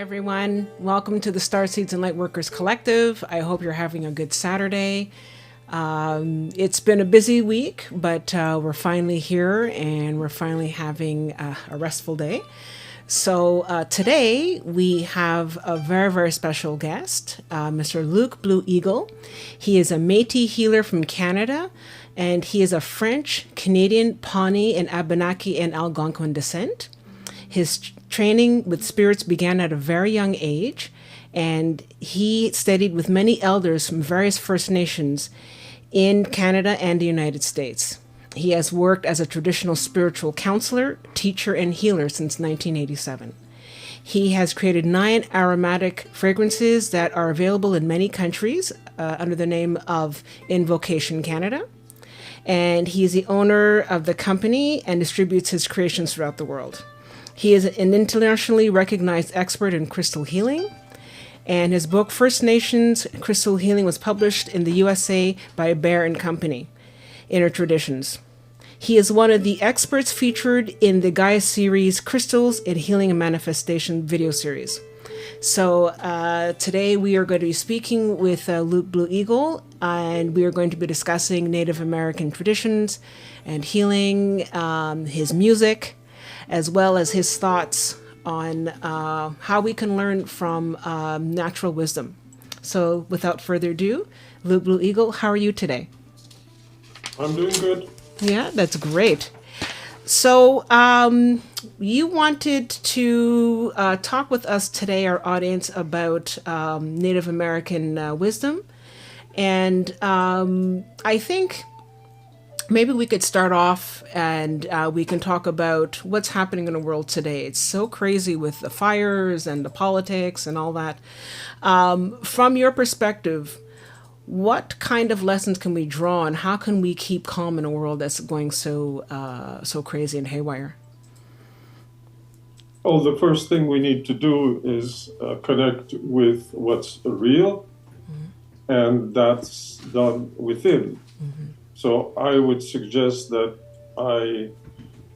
Hi, everyone. Welcome to the Starseeds and Lightworkers Collective. I hope you're having a good Saturday. It's been a busy week, but we're finally here and we're finally having a restful day. So today we have a very, very special guest, Mr. Luke Blue Eagle. He is a Métis healer from Canada, and he is a French, Canadian, Pawnee, and Abenaki and Algonquin descent. His training with spirits began at a very young age, and he studied with many elders from various First Nations in Canada and the United States. He has worked as a traditional spiritual counselor, teacher, and healer since 1987. He has created 9 aromatic fragrances that are available in many countries under the name of Invocation Canada. And he is the owner of the company and distributes his creations throughout the world. He is an internationally recognized expert in crystal healing, and his book First Nations Crystal Healing was published in the USA by Bear and Company, Inner Traditions. He is one of the experts featured in the Gaia series Crystals in Healing and Manifestation video series. So today we are going to be speaking with Luke Blue Eagle, and we are going to be discussing Native American traditions and healing, his music, as well as his thoughts on how we can learn from natural wisdom. So without further ado, Luke Blue Eagle, how are you today? I'm doing good. Yeah, that's great. So you wanted to talk with us today, our audience, about Native American wisdom. And I think maybe we could start off and we can talk about what's happening in the world today. It's so crazy with the fires and the politics and all that. From your perspective, what kind of lessons can we draw, and how can we keep calm in a world that's going so crazy and haywire? Oh, the first thing we need to do is connect with what's real, and that's done within. So I would suggest that I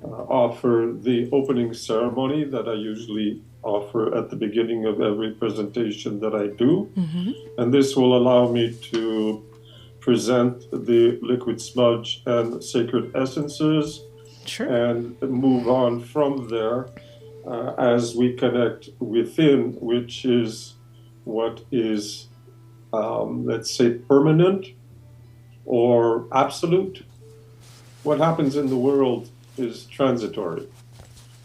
offer the opening ceremony that I usually offer at the beginning of every presentation that I do. And this will allow me to present the liquid smudge and sacred essences. Sure. And move on from there as we connect within, which is what is, let's say, permanent or absolute. What happens in the world is transitory,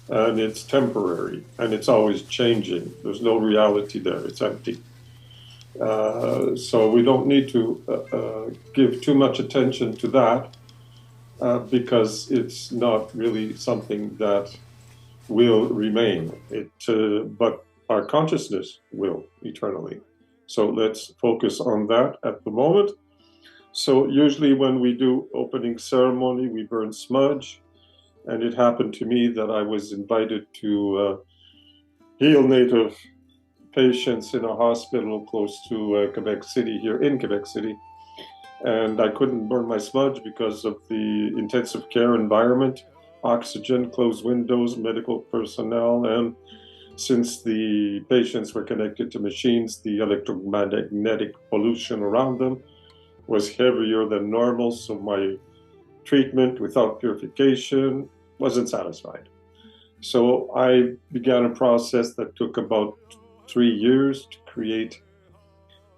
and it's temporary, and it's always changing. There's no reality there. It's empty. So we don't need to give too much attention to that because it's not really something that will remain. But our consciousness will eternally. So let's focus on that at the moment. So usually when we do opening ceremony, we burn smudge. And it happened to me that I was invited to heal Native patients in a hospital close to Quebec City, here in Quebec City. And I couldn't burn my smudge because of the intensive care environment, oxygen, closed windows, medical personnel. And since the patients were connected to machines, the electromagnetic pollution around them was heavier than normal. So my treatment without purification wasn't satisfied. So I began a process that took about 3 years to create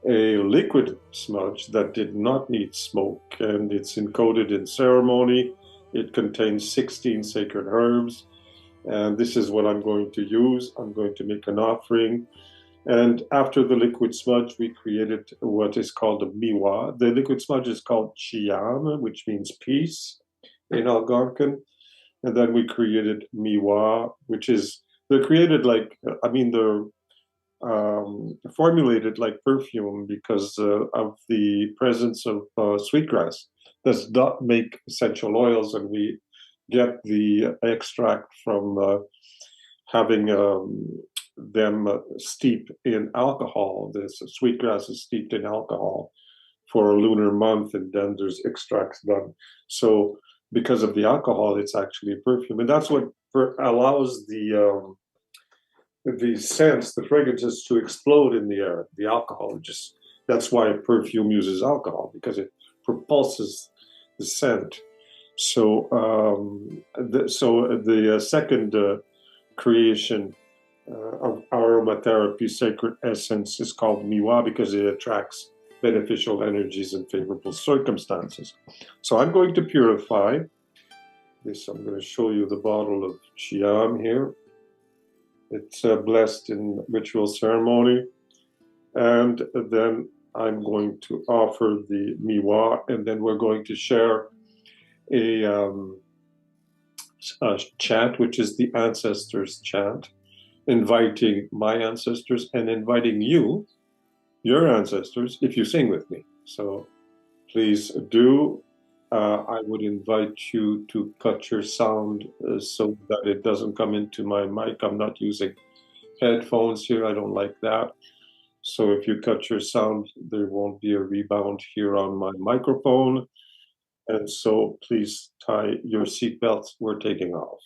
a liquid smudge that did not need smoke, and it's encoded in ceremony. It contains 16 sacred herbs, and this is what I'm going to use. I'm going to make an offering. And after the liquid smudge, we created what is called a miwa. The liquid smudge is called chiam, which means peace in Algonquin. And then we created miwa, which is, they're created like, they're formulated like perfume because of the presence of sweetgrass. Does not make essential oils, and we get the extract from having them steep in alcohol. This sweetgrass is steeped in alcohol for a lunar month, and then there's extracts done. So because of the alcohol, it's actually a perfume, and that's what allows the scents, the fragrances to explode in the air. The alcohol, that's why perfume uses alcohol, because it propulses the scent. So, the second creation of aromatherapy, sacred essence, is called miwa because it attracts beneficial energies and favorable circumstances. So I'm going to purify this. I'm going to show you the bottle of Chiam here. It's blessed in ritual ceremony. And then I'm going to offer the miwa, and then we're going to share a chant, which is the ancestors' chant, inviting my ancestors and inviting you, your ancestors, if you sing with me. So please do. I would invite you to cut your sound so that it doesn't come into my mic. I'm not using headphones here. I don't like that. So if you cut your sound, there won't be a rebound here on my microphone. And so please tie your seatbelts. We're taking off.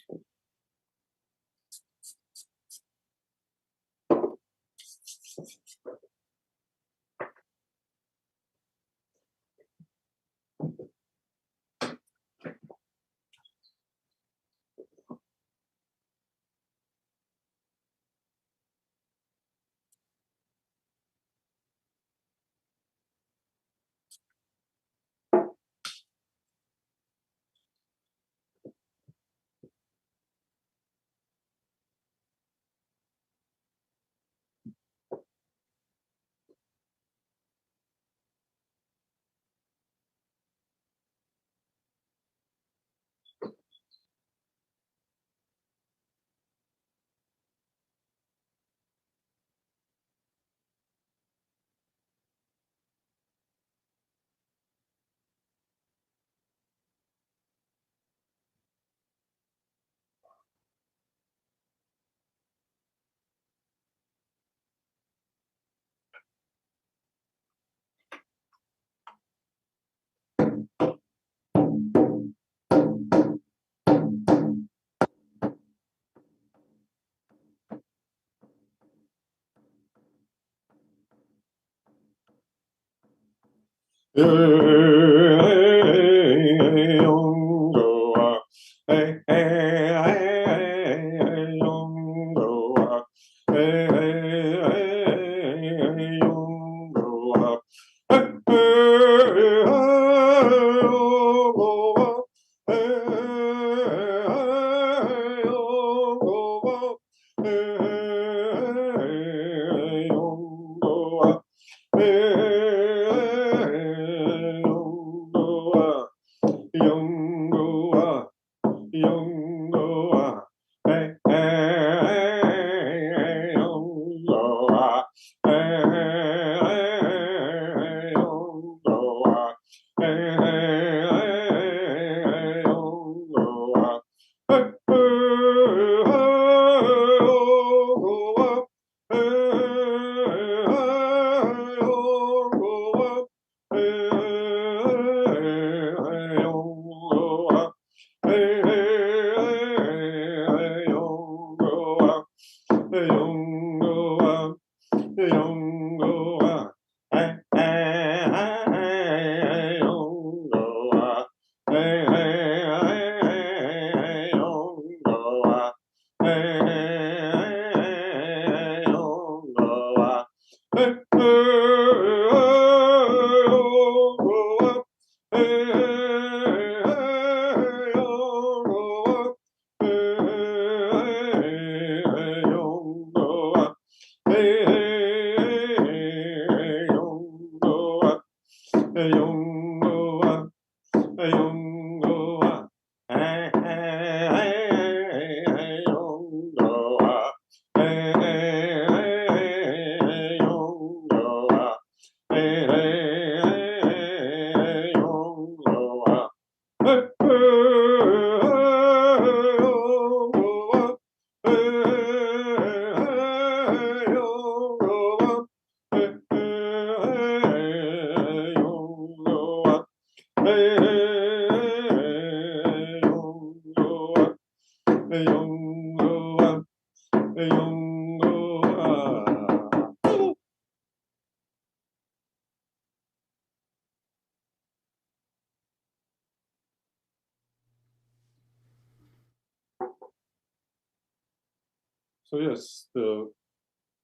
So yes, the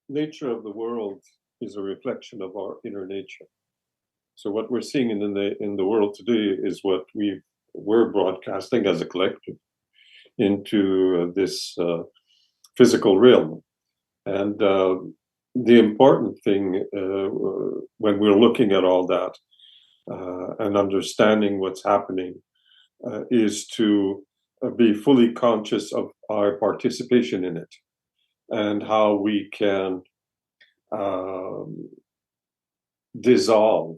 nature of the world is a reflection of our inner nature. So what we're seeing in the world today is what we're broadcasting as a collective into this physical realm. And the important thing when we're looking at all that and understanding what's happening is to be fully conscious of our participation in it and how we can um, dissolve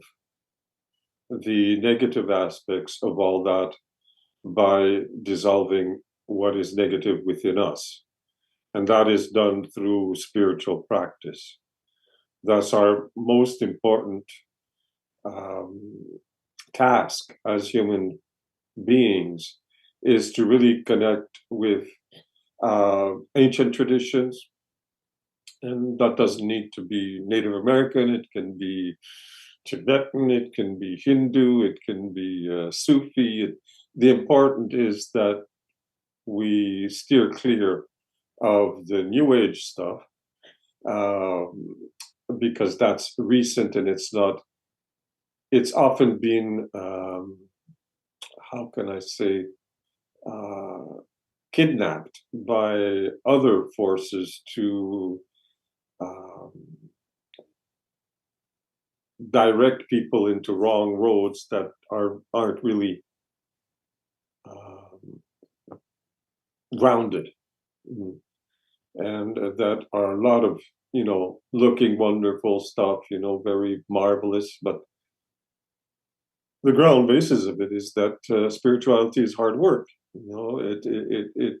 the negative aspects of all that by dissolving what is negative within us. And that is done through spiritual practice. That's our most important um, task as human beings, is to really connect with ancient traditions. And that doesn't need to be Native American, it can be Tibetan, it can be Hindu, it can be Sufi. The important is that we steer clear of the New Age stuff um, because that's recent and it's often been, how can I say, uh, kidnapped by other forces to um, direct people into wrong roads that aren't really um, grounded. Mm. And that are a lot of, looking wonderful stuff, very marvelous, but the ground basis of it is that spirituality is hard work. It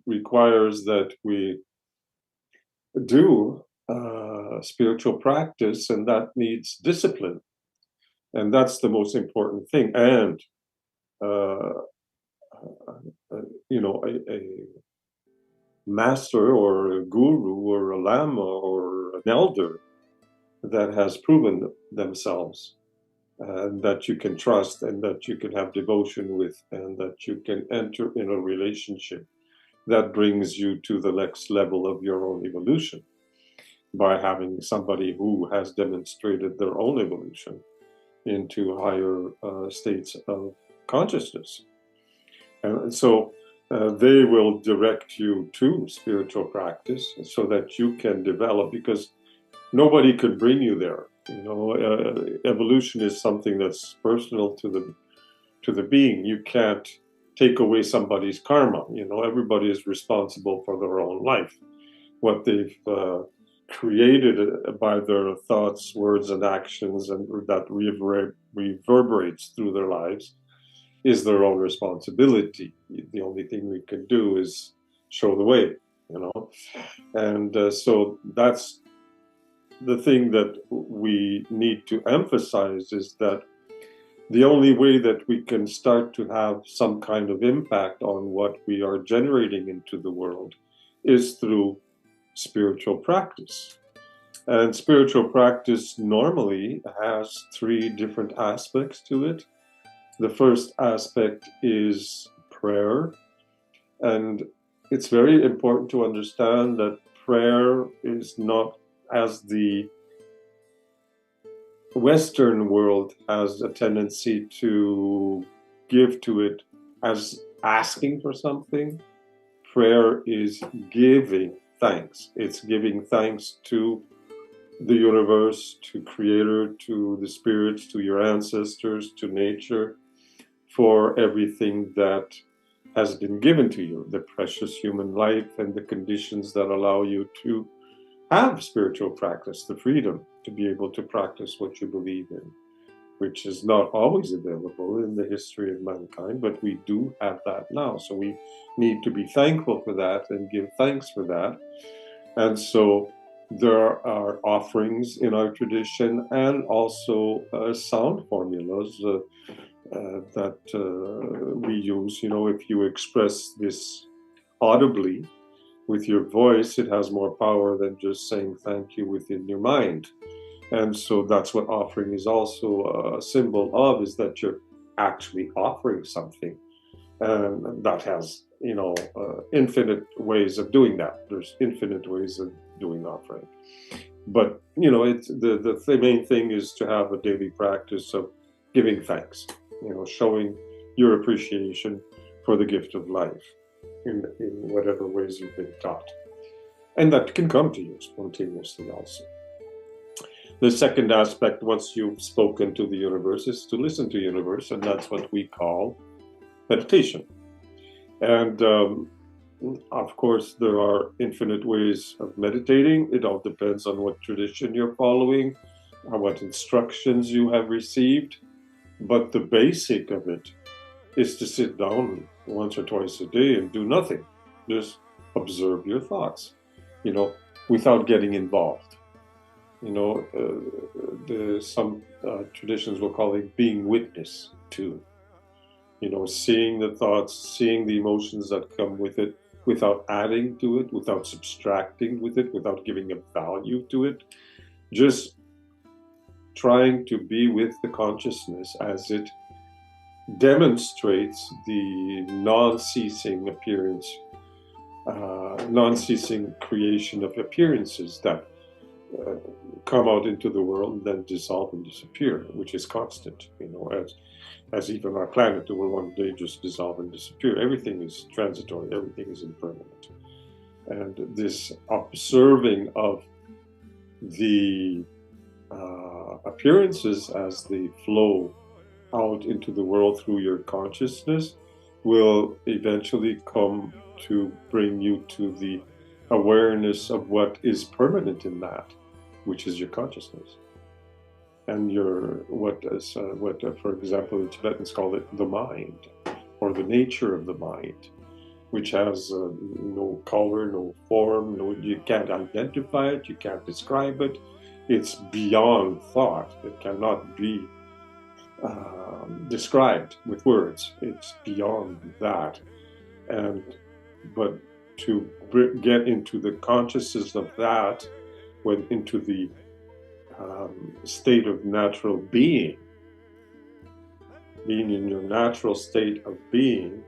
requires that we do spiritual practice, and that needs discipline, and that's the most important thing. And uh, a master or a guru or a lama or an elder that has proven themselves and that you can trust and that you can have devotion with and that you can enter in a relationship that brings you to the next level of your own evolution by having somebody who has demonstrated their own evolution into higher states of consciousness. And so they will direct you to spiritual practice so that you can develop, because nobody could bring you there. Evolution is something that's personal to the being. You can't take away somebody's karma. Everybody is responsible for their own life. What they've created by their thoughts, words, and actions, and that reverberates through their lives, is their own responsibility. The only thing we can do is show the way, and so that's the thing that we need to emphasize, is that the only way that we can start to have some kind of impact on what we are generating into the world is through spiritual practice. And spiritual practice normally has three different aspects to it. The first aspect is prayer. And it's very important to understand that prayer is not, as the Western world has a tendency to give to it, as asking for something. Prayer is giving thanks. It's giving thanks to the universe, to Creator, to the spirits, to your ancestors, to nature, for everything that has been given to you, the precious human life and the conditions that allow you to have spiritual practice, the freedom to be able to practice what you believe in, which is not always available in the history of mankind, but we do have that now. So we need to be thankful for that and give thanks for that. And so there are offerings in our tradition and also sound formulas that we use. If you express this audibly with your voice, it has more power than just saying thank you within your mind. And so that's what offering is also a symbol of, is that you're actually offering something. And that has infinite ways of doing that. There's infinite ways of doing offering. But, it's the main thing is to have a daily practice of giving thanks, showing your appreciation for the gift of life in whatever ways you've been taught. And that can come to you spontaneously also. The second aspect, once you've spoken to the universe, is to listen to the universe, and that's what we call meditation. And of course, there are infinite ways of meditating. It all depends on what tradition you're following, or what instructions you have received. But the basic of it is to sit down once or twice a day and do nothing. Just observe your thoughts, without getting involved. Some traditions will call it being witness to. Seeing the thoughts, seeing the emotions that come with it, without adding to it, without subtracting with it, without giving a value to it, just trying to be with the consciousness as it demonstrates the non-ceasing non-ceasing creation of appearances that come out into the world and then dissolve and disappear, which is constant, as even our planet will one day just dissolve and disappear. Everything is transitory, everything is impermanent. And this observing of the appearances as they flow out into the world through your consciousness will eventually come to bring you to the awareness of what is permanent in that, which is your consciousness. And what for example, the Tibetans call it the mind, or the nature of the mind, which has no color, no form, you can't identify it, you can't describe it. It's beyond thought. It cannot be described with words. It's beyond that. But to get into the consciousness of that, into the state of natural being in your natural state of being,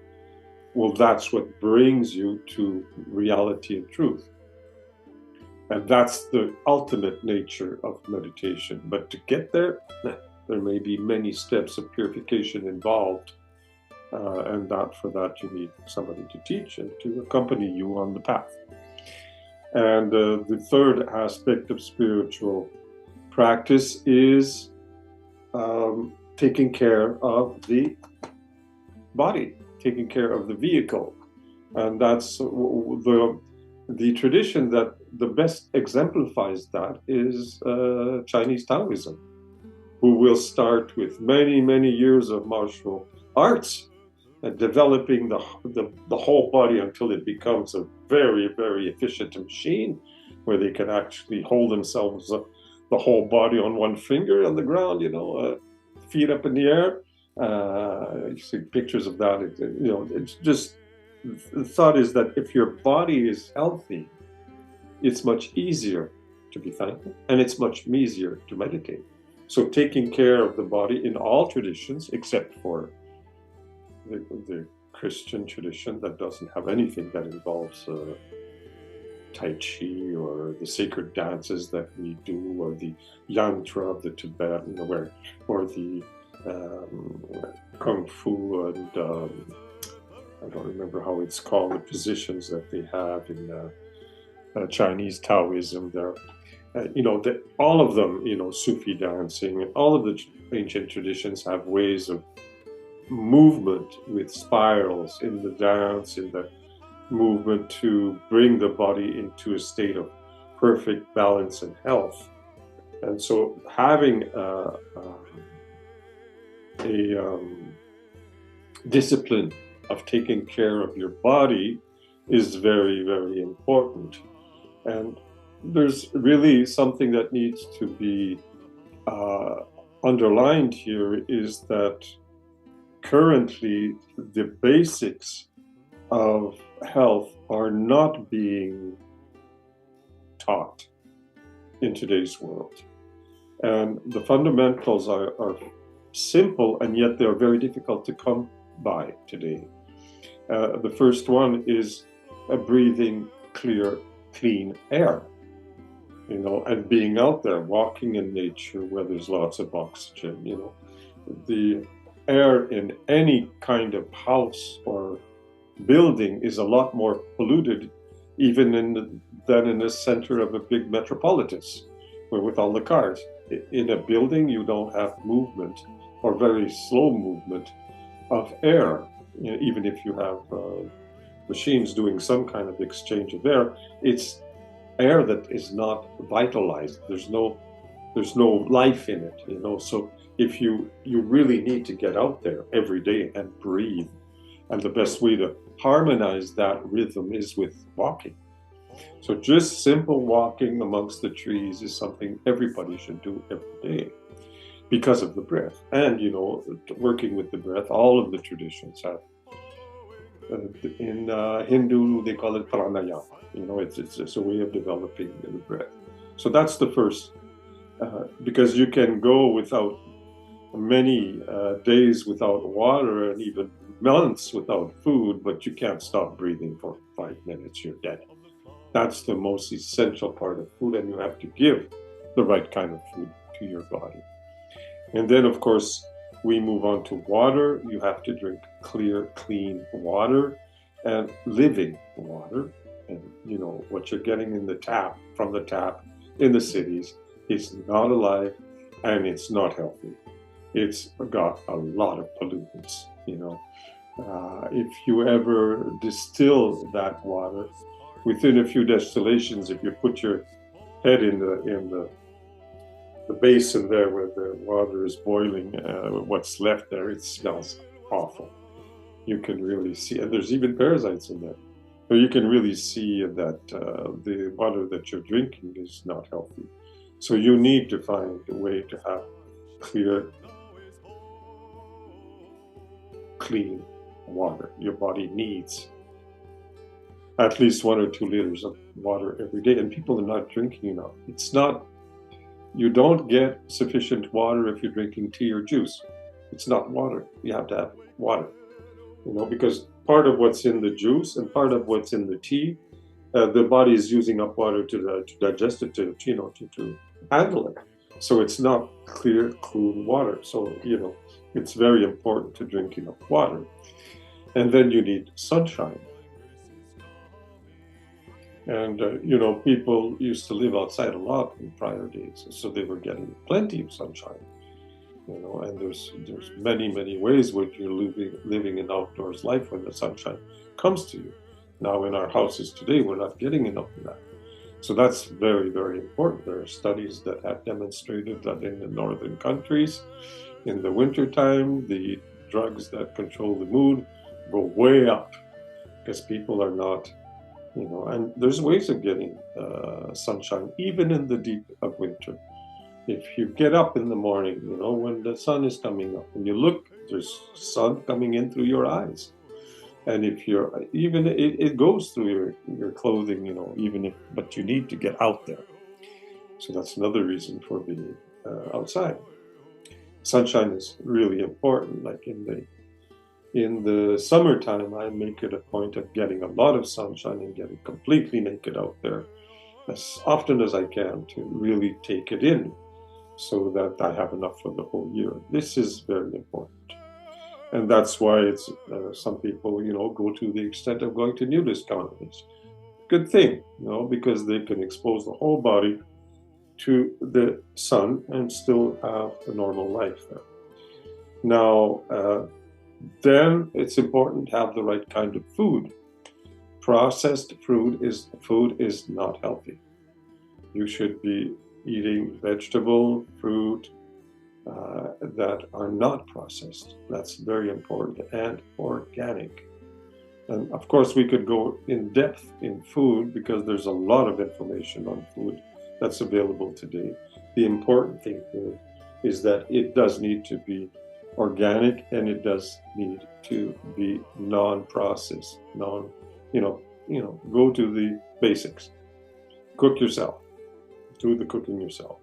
well, that's what brings you to reality and truth. And that's the ultimate nature of meditation. But to get there, there may be many steps of purification involved. And for that, you need somebody to teach and to accompany you on the path. And the third aspect of spiritual practice is taking care of the body, taking care of the vehicle. And that's the tradition that the best exemplifies that is Chinese Taoism, who will start with many, many years of martial arts and developing the whole body until it becomes a very, very efficient machine where they can actually hold themselves the whole body on one finger on the ground, feet up in the air. You see pictures of that. It's just, the thought is that if your body is healthy, it's much easier to be thankful, and it's much easier to meditate. So taking care of the body in all traditions, except for the Christian tradition that doesn't have anything that involves Tai Chi or the sacred dances that we do, or the yantra of the Tibetan, or the Kung Fu, and I don't remember how it's called, the positions that they have in Chinese Taoism there. All of them, Sufi dancing, and all of the ancient traditions have ways of movement with spirals in the dance, in the movement, to bring the body into a state of perfect balance and health. And so having a discipline of taking care of your body is very, very important. And there's really something that needs to be underlined here, is that currently the basics of health are not being taught in today's world. And the fundamentals are simple, and yet they're very difficult to come by today. The first one is breathing clear, clean air, and being out there, walking in nature where there's lots of oxygen. The air in any kind of house or building is a lot more polluted even than in the center of a big metropolis, where with all the cars. In a building, you don't have movement or very slow movement of air. Even if you have machines doing some kind of exchange of air, it's air that is not vitalized. There's no life in it. So if you really need to get out there every day and breathe, and the best way to harmonize that rhythm is with walking. So just simple walking amongst the trees is something everybody should do every day because of the breath. And, working with the breath, all of the traditions have. In Hindu, they call it pranayama. It's a way of developing the breath. So that's the first, because you can go without many days without water and even months without food, but you can't stop breathing for 5 minutes, you're dead. That's the most essential part of food, and you have to give the right kind of food to your body. And then, of course, we move on to water. You have to drink clear, clean water and living water. And, what you're getting from the tap in the cities is not alive, and it's not healthy. It's got a lot of pollutants, If you ever distill that water, within a few distillations, if you put your head in the basin there where the water is boiling, what's left there, it smells awful. You can really see, and there's even parasites in there. So you can really see that the water that you're drinking is not healthy. So you need to find a way to have clear, clean water. Your body needs at least 1 or 2 liters of water every day, and people are not drinking enough. You don't get sufficient water if you're drinking tea or juice. It's not water. You have to have water, because part of what's in the juice and part of what's in the tea, the body is using up water to digest it, to handle it. So it's not clear, clean water. So, it's very important to drink enough water. And then you need sunshine. And, people used to live outside a lot in prior days, so they were getting plenty of sunshine, and there's many, many ways where you're living an outdoors life when the sunshine comes to you. Now, in our houses today, we're not getting enough of that. So that's very, very important. There are studies that have demonstrated that in the northern countries, in the wintertime, the drugs that control the mood go way up because people are not, and there's ways of getting sunshine, even in the deep of winter. If you get up in the morning, when the sun is coming up, and you look, there's sun coming in through your eyes. And if it goes through your clothing, but you need to get out there. So that's another reason for being outside. Sunshine is really important. Like in the summertime, I make it a point of getting a lot of sunshine and getting completely naked out there as often as I can to really take it in so that I have enough for the whole year. This is very important. And that's why it's some people, go to the extent of going to nudist colonies. Good thing, because they can expose the whole body to the sun and still have a normal life there. Now, then it's important to have the right kind of food. Processed food is not healthy. You should be eating vegetable, fruit, that are not processed. That's very important, and organic. And of course, we could go in depth in food because there's a lot of information on food that's available today. The important thing here is that it does need to be organic, and it does need to be non-processed. Go to the basics. Cook yourself. Do the cooking yourself.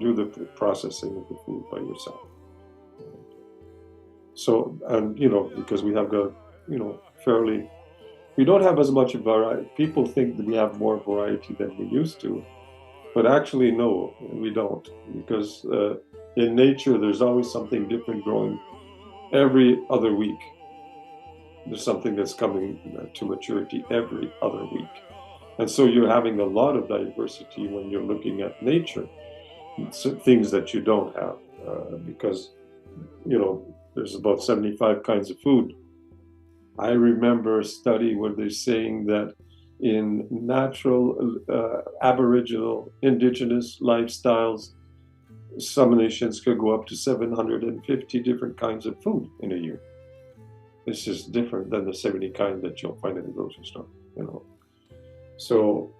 Do the processing of the food by yourself. So, and because we have got, fairly, we don't have as much variety. People think that we have more variety than we used to, but actually, no, we don't. Because in nature, there's always something different growing every other week. There's something that's coming to maturity every other week. And so you're having a lot of diversity when you're looking at nature, things that you don't have, because, there's about 75 kinds of food. I remember a study where they're saying that in natural, aboriginal, indigenous lifestyles, some nations could go up to 750 different kinds of food in a year. This is different than the 70 kinds that you'll find in the grocery store, So,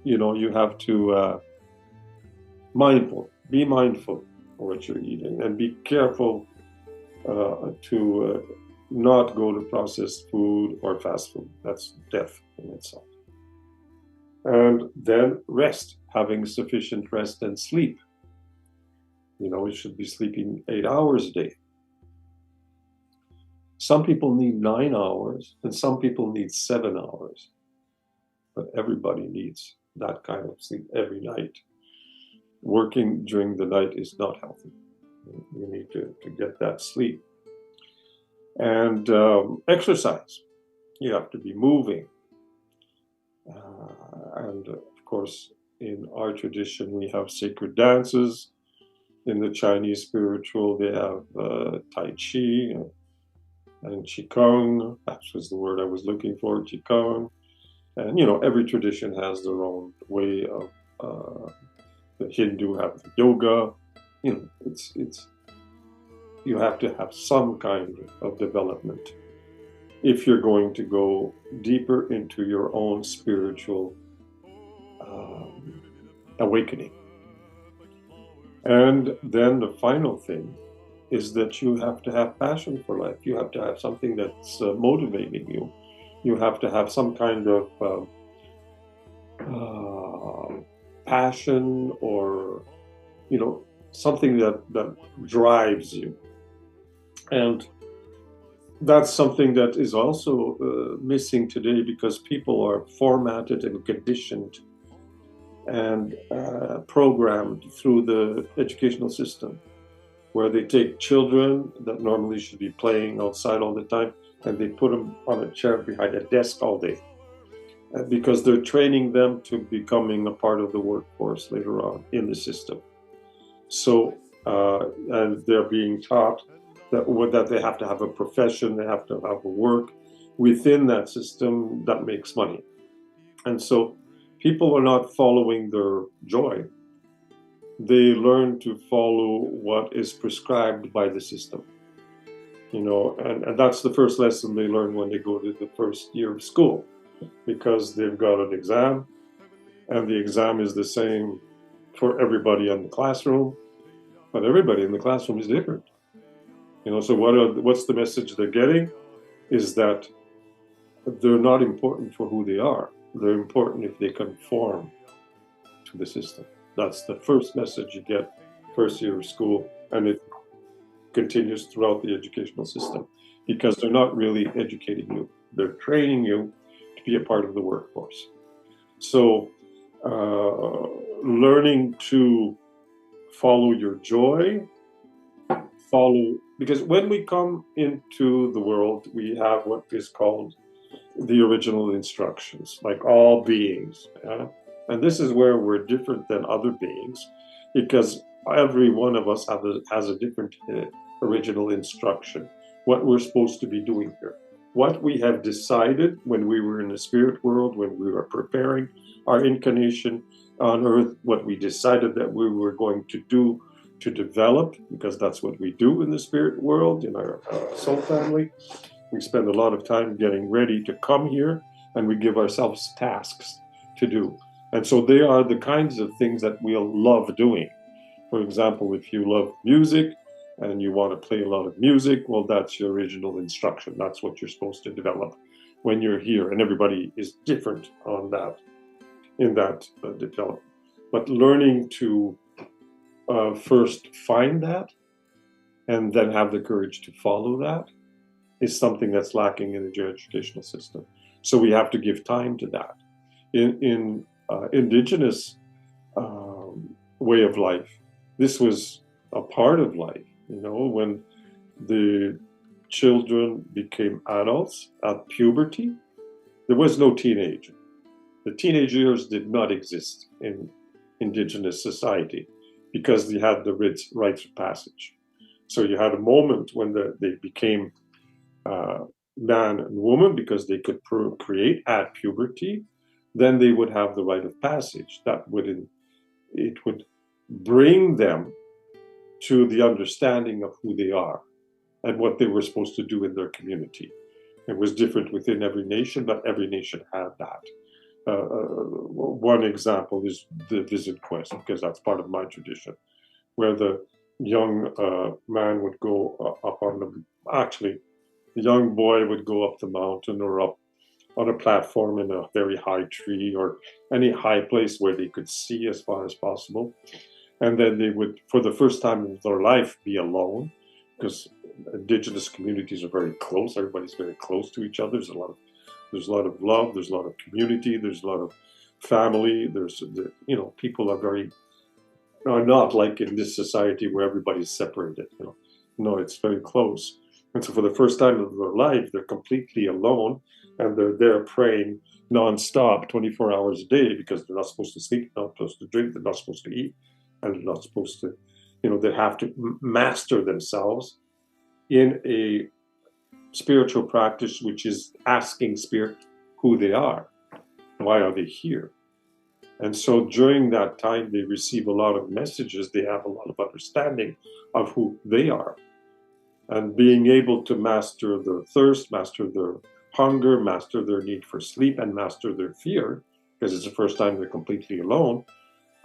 you have to be mindful of what you're eating, and be careful to not go to processed food or fast food. That's death in itself. And then rest, having sufficient rest and sleep. You should be sleeping 8 hours a day. Some people need 9 hours, and some people need 7 hours. But everybody needs that kind of sleep every night. Working during the night is not healthy. You need to get that sleep. And exercise. You have to be moving. And of course, in our tradition, we have sacred dances. In the Chinese spiritual, they have Tai Chi and Qigong. That was the word I was looking for, Qigong. And, every tradition has their own way of, the Hindu have the yoga. It's you have to have some kind of development if you're going to go deeper into your own spiritual awakening. And then the final thing is that you have to have passion for life. You have to have something that's motivating you. You have to have some kind of passion, or something that drives you. And that's something that is also missing today, because people are formatted and conditioned and programmed through the educational system, where they take children that normally should be playing outside all the time, and they put them on a chair behind a desk all day, because they're training them to becoming a part of the workforce later on in the system. So, and they're being taught that they have to have a profession, they have to have a work within that system that makes money. And so people are not following their joy. They learn to follow what is prescribed by the system. And that's the first lesson they learn when they go to the first year of school, because they've got an exam, and the exam is the same for everybody in the classroom, but everybody in the classroom is different. So what's the message they're getting is that they're not important for who they are. They're important if they conform to the system. That's the first message you get first year of school, and it continues throughout the educational system, because they're not really educating you. They're training you to be a part of the workforce. So learning to follow your joy, because when we come into the world, we have what is called the original instructions, like all beings. And this is where we're different than other beings, because every one of us has a different original instruction, what we're supposed to be doing here. What we have decided when we were in the spirit world, when we were preparing our incarnation on earth, what we decided that we were going to do to develop, because that's what we do in the spirit world, in our soul family. We spend a lot of time getting ready to come here, and we give ourselves tasks to do. And so they are the kinds of things that we'll love doing. For example, if you love music and you want to play a lot of music, well, that's your original instruction. That's what you're supposed to develop when you're here. And everybody is different on that, in that development. But learning to first find that, and then have the courage to follow that, is something that's lacking in the educational system. So we have to give time to that. In indigenous way of life, this was a part of life. When the children became adults at puberty, there was no teenager. The teenage years did not exist in indigenous society because they had the rites of passage. So you had a moment when they became man and woman because they could procreate at puberty. Then they would have the rite of passage. It would bring them to the understanding of who they are and what they were supposed to do in their community. It was different within every nation, but every nation had that. One example is the visit quest, because that's part of my tradition, where the young man would go up on the young boy would go up the mountain or up on a platform in a very high tree or any high place where they could see as far as possible. And then they would, for the first time in their life, be alone, because indigenous communities are very close. Everybody's very close to each other. There's a lot of love. There's a lot of community. There's a lot of family. People are not like in this society where everybody's separated. No, it's very close. And so for the first time of their life, they're completely alone, and they're there praying nonstop, 24 hours a day, because they're not supposed to sleep, they're not supposed to drink, they're not supposed to eat, and they're not supposed to, they have to master themselves in a spiritual practice, which is asking spirit who they are. Why are they here? And so during that time, they receive a lot of messages. They have a lot of understanding of who they are. And being able to master their thirst, master their hunger, master their need for sleep, and master their fear, because it's the first time they're completely alone,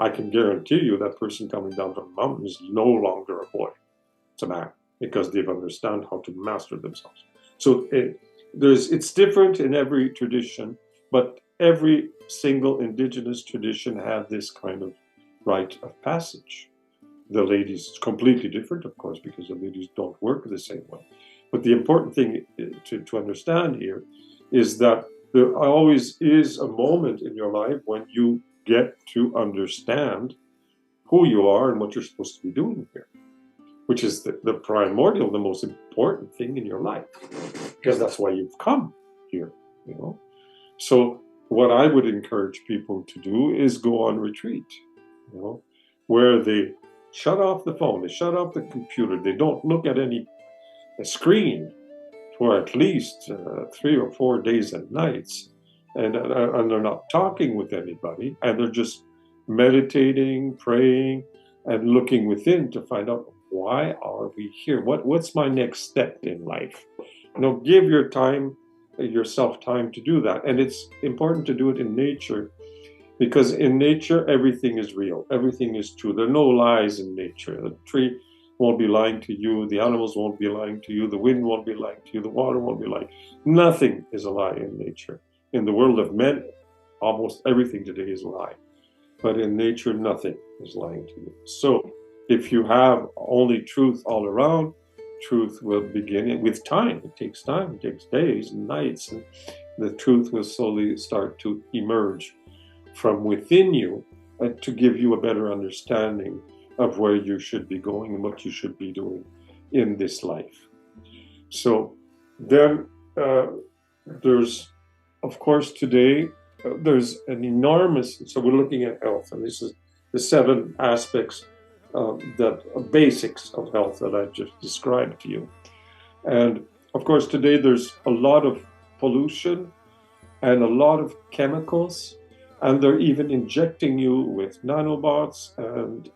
I can guarantee you that person coming down from the mountain is no longer a boy. It's a man, because they've understand how to master themselves. So it's different in every tradition, but every single indigenous tradition had this kind of rite of passage. The ladies, it's completely different, of course, because the ladies don't work the same way. But the important thing to understand here is that there always is a moment in your life when you get to understand who you are and what you're supposed to be doing here, which is the primordial, the most important thing in your life, because that's why you've come here, So what I would encourage people to do is go on retreat, where they shut off the phone, they shut off the computer, they don't look at any screen for at least 3 or 4 days and nights, and they're not talking with anybody, and they're just meditating, praying, and looking within to find out, why are we here? What's my next step in life? Give yourself time to do that. And it's important to do it in nature, because in nature, everything is real. Everything is true. There are no lies in nature. The tree won't be lying to you. The animals won't be lying to you. The wind won't be lying to you. The water won't be lying. Nothing is a lie in nature. In the world of men, almost everything today is a lie. But in nature, nothing is lying to you. So if you have only truth all around, truth will begin with time. It takes time. It takes days and nights. And the truth will slowly start to emerge from within you to give you a better understanding of where you should be going and what you should be doing in this life. So then there's, of course, today, there's an enormous, so we're looking at health, and this is the 7 aspects, basics of health that I just described to you. And of course, today there's a lot of pollution and a lot of chemicals, and they're even injecting you with nanobots and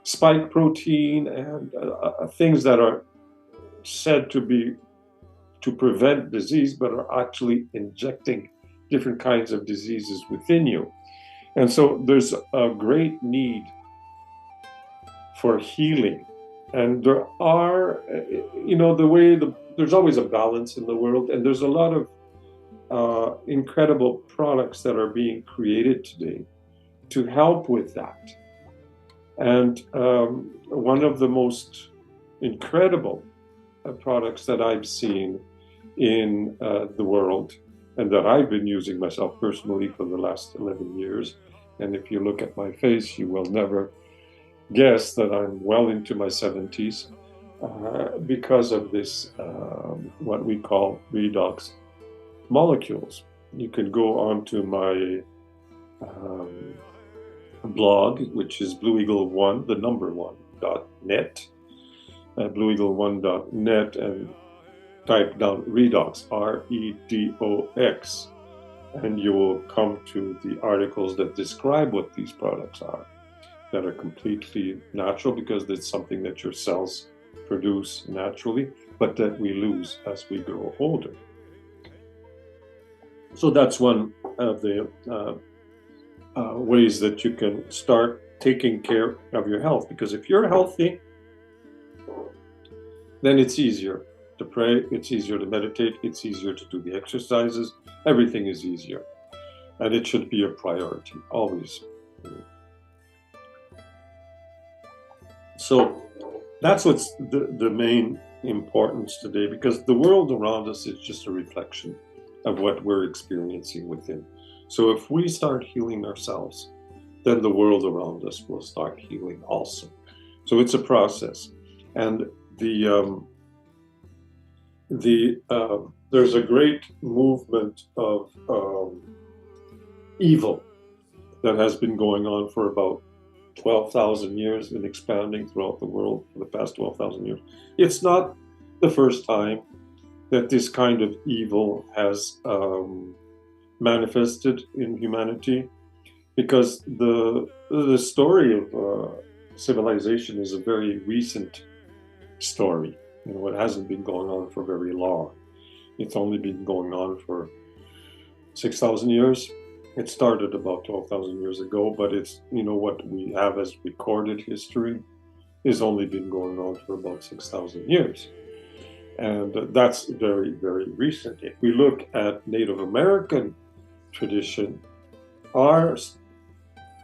spike protein and things that are said to prevent disease, but are actually injecting different kinds of diseases within you. And so there's a great need for healing. And there are, there's always a balance in the world, and there's a lot of incredible products that are being created today to help with that. And one of the most incredible products that I've seen in the world and that I've been using myself personally for the last 11 years. And if you look at my face, you will never guess that I'm well into my 70s because of this, what we call redox molecules. You can go onto my blog, which is blueeagle1, the number one.net, blueeagle1.net, and type down redox, REDOX, and you will come to the articles that describe what these products are, that are completely natural because it's something that your cells produce naturally, but that we lose as we grow older. So that's one of the ways that you can start taking care of your health, because if you're healthy, then it's easier to pray, it's easier to meditate, it's easier to do the exercises, everything is easier. And it should be a priority, always. So that's what's the main importance today, because the world around us is just a reflection of what we're experiencing within. So if we start healing ourselves, then the world around us will start healing also. So it's a process. And there's a great movement of evil that has been going on for about 12,000 years and expanding throughout the world for the past 12,000 years. It's not the first time that this kind of evil has manifested in humanity, because the story of civilization is a very recent story. It hasn't been going on for very long. It's only been going on for 6,000 years. It started about 12,000 years ago, but it's, what we have as recorded history has only been going on for about 6,000 years. And that's very, very recent. If we look at Native American tradition, our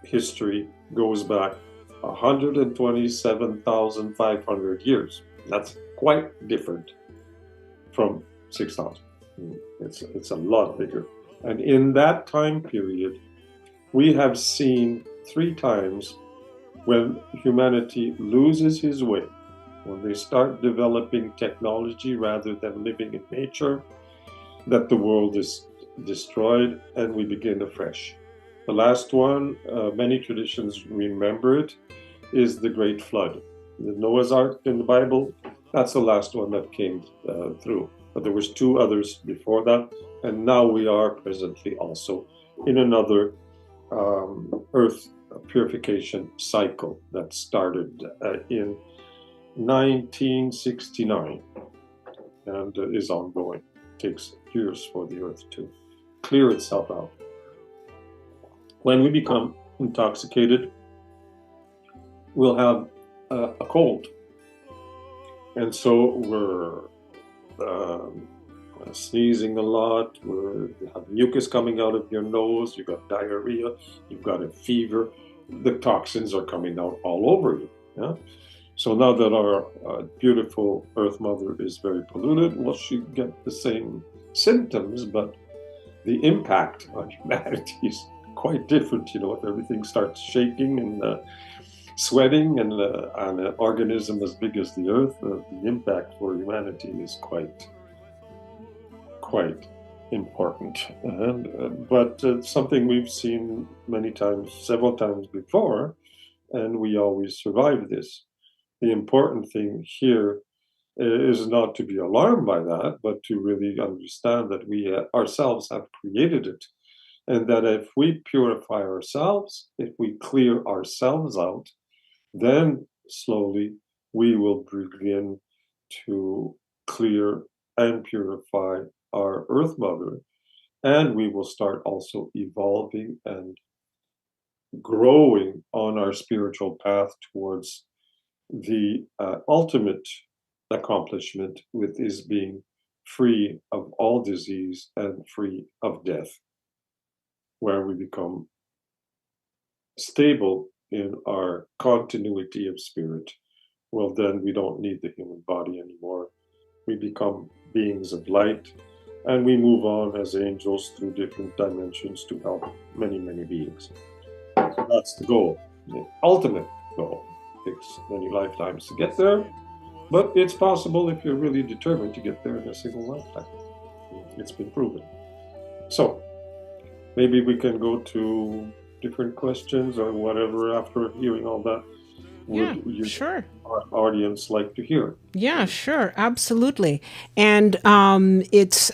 history goes back 127,500 years. That's quite different from 6,000. It's a lot bigger. And in that time period, we have seen 3 times when humanity loses his way, when they start developing technology rather than living in nature, that the world is destroyed and we begin afresh. The last one, many traditions remember it, is the Great Flood. The Noah's Ark in the Bible, that's the last one that came through. But there was 2 others before that, and now we are presently also in another Earth purification cycle that started in 1969 and is ongoing. It takes years for the Earth to clear itself out. When we become intoxicated, we'll have a cold. And so we're sneezing a lot, you have mucus coming out of your nose, you've got diarrhea, you've got a fever, the toxins are coming out all over you. Yeah? So now that our beautiful Earth Mother is very polluted, well, she gets the same symptoms, but the impact on humanity is quite different. If everything starts shaking and sweating and an organism as big as the Earth, the impact for humanity is quite important. But something we've seen many times, several times before, and we always survive this. The important thing here is not to be alarmed by that, but to really understand that we ourselves have created it. And that if we purify ourselves, if we clear ourselves out, then slowly we will begin to clear and purify our Earth Mother, and we will start also evolving and growing on our spiritual path towards the ultimate accomplishment, with is being free of all disease and free of death, where we become stable in our continuity of spirit. Well, then we don't need the human body anymore. we become beings of light, and we move on as angels through different dimensions to help many, many beings. So that's the goal, the ultimate goal. It takes many lifetimes to get there, but it's possible if you're really determined to get there in a single lifetime. It's been proven. So maybe we can go to different questions or whatever after hearing all that. Yeah, Would you, sure. our audience, like to hear? Yeah, sure, absolutely. And it's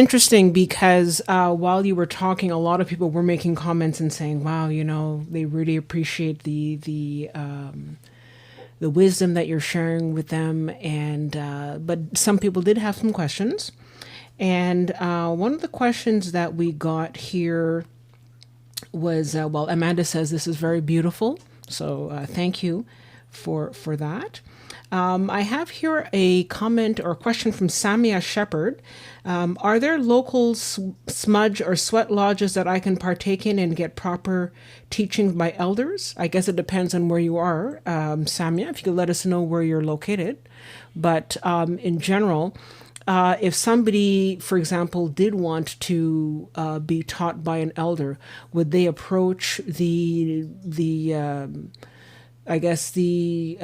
interesting because while you were talking, a lot of people were making comments and saying, "Wow, they really appreciate the wisdom that you're sharing with them." And but some people did have some questions, and one of the questions that we got here was, well, Amanda says this is very beautiful, so thank you for that. I have here a comment or a question from Samia Shepherd. Are there local smudge or sweat lodges that I can partake in and get proper teachings by elders? I guess it depends on where you are, Samia, if you could let us know where you're located. But in general, if somebody, for example, did want to be taught by an elder, would they approach I guess the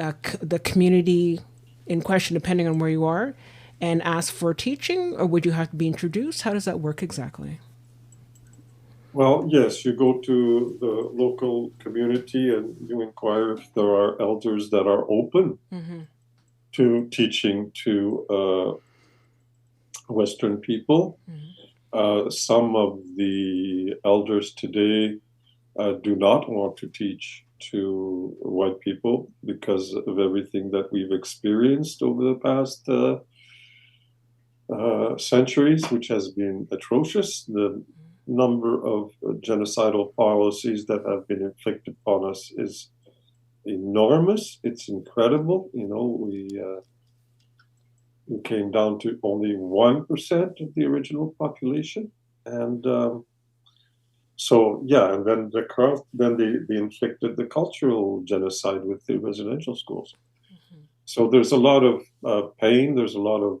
community in question, depending on where you are, and ask for teaching, or would you have to be introduced? How does that work exactly? Well, yes, you go to the local community and you inquire if there are elders that are open to teaching to Western people. Some of the elders today do not want to teach to white people because of everything that we've experienced over the past centuries, which has been atrocious. The number of genocidal policies that have been inflicted upon us is enormous. It's incredible. We came down to only 1% of the original population, and so yeah, and then they inflicted the cultural genocide with the residential schools. So there's a lot of pain, there's a lot of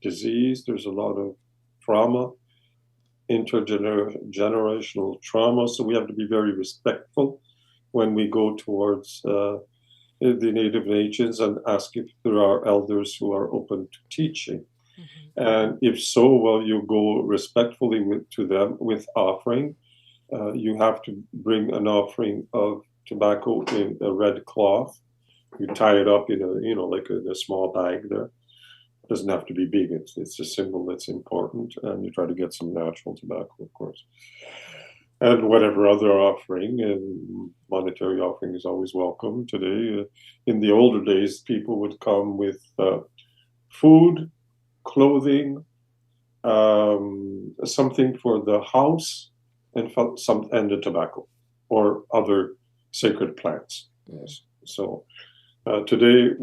disease, there's a lot of trauma, intergenerational trauma. So we have to be very respectful when we go towards the Native nations and ask if there are elders who are open to teaching. And if so, well, you go respectfully to them with offering. You have to bring an offering of tobacco in a red cloth. You tie it up in like a small bag there. It doesn't have to be big. It's a symbol that's important. And you try to get some natural tobacco, of course. And whatever other offering, and monetary offering is always welcome today. In the older days, people would come with food, clothing, something for the house, and the tobacco or other sacred plants. Yes. So today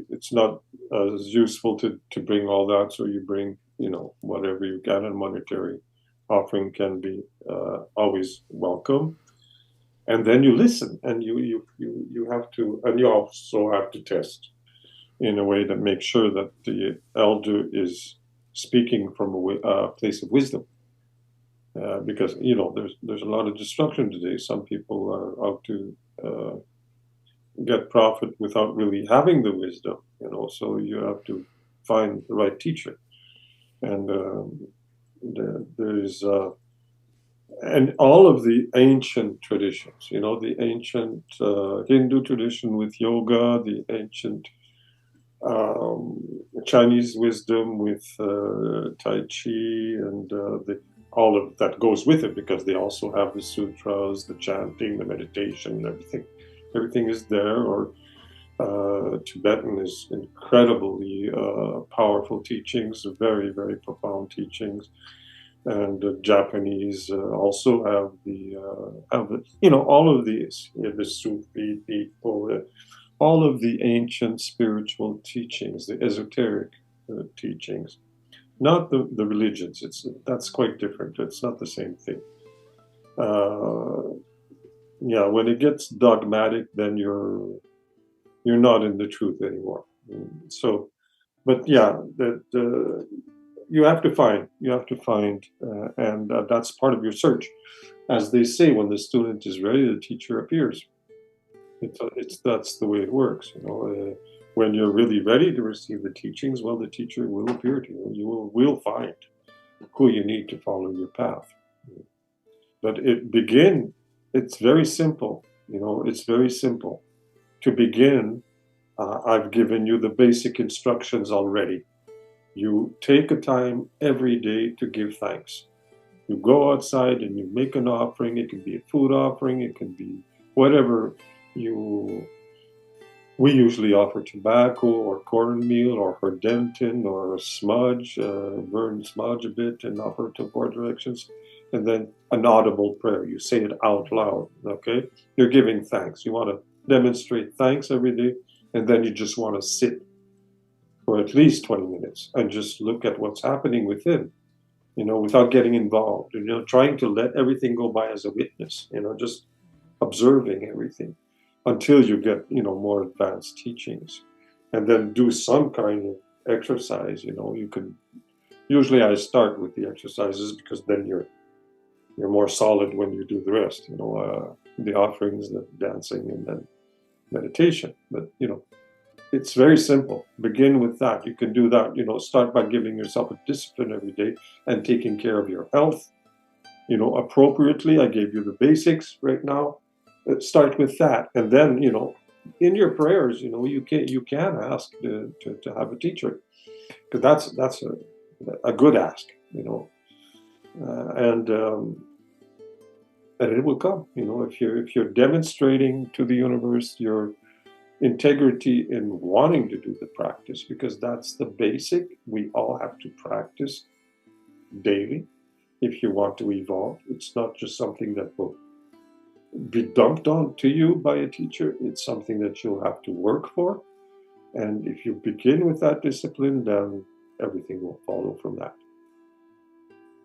it's not as useful to bring all that. So you bring whatever you can, and monetary offering can be always welcome. And then you listen, and you have to, and you also have to test in a way that makes sure that the elder is speaking from a place of wisdom. Because there's a lot of destruction today. Some people are out to get profit without really having the wisdom. So you have to find the right teacher, and there's and all of the ancient traditions. The ancient Hindu tradition with yoga, the ancient Chinese wisdom with Tai Chi, and all of that goes with it, because they also have the sutras, the chanting, the meditation, everything. Everything is there. Or Tibetan is incredibly powerful teachings, very, very profound teachings. And Japanese also have all of these, the Sufi people, all of the ancient spiritual teachings, the esoteric teachings, not the religions. That's quite different. It's not the same thing. When it gets dogmatic, then you're not in the truth anymore. So But yeah, you have to find, and that's part of your search. As they say, when the student is ready, the teacher appears. It's that's the way it works. When you're really ready to receive the teachings, well, the teacher will appear to you. You will find who you need to follow your path. But it's very simple. It's very simple. To begin, I've given you the basic instructions already. You take a time every day to give thanks. You go outside and you make an offering. It can be a food offering. It can be whatever we usually offer tobacco or cornmeal or herdentin or a smudge, burn smudge a bit and offer to 4 directions. And then an audible prayer. You say it out loud, okay? You're giving thanks. You want to demonstrate thanks every day, and then you just want to sit for at least 20 minutes and just look at what's happening within, without getting involved, trying to let everything go by as a witness, just observing everything until you get, more advanced teachings. And then do some kind of exercise, usually I start with the exercises because then you're more solid when you do the rest, the offerings, the dancing, and then meditation. But, it's very simple. Begin with that. You can do that, start by giving yourself a discipline every day and taking care of your health, appropriately. I gave you the basics right now. Start with that. And then, in your prayers, you can ask to have a teacher, because that's a good ask, and it will come. If you're demonstrating to the universe your integrity in wanting to do the practice, because that's the basic. We all have to practice daily if you want to evolve. It's not just something that will be dumped on to you by a teacher. It's something that you'll have to work for. And if you begin with that discipline, then everything will follow from that.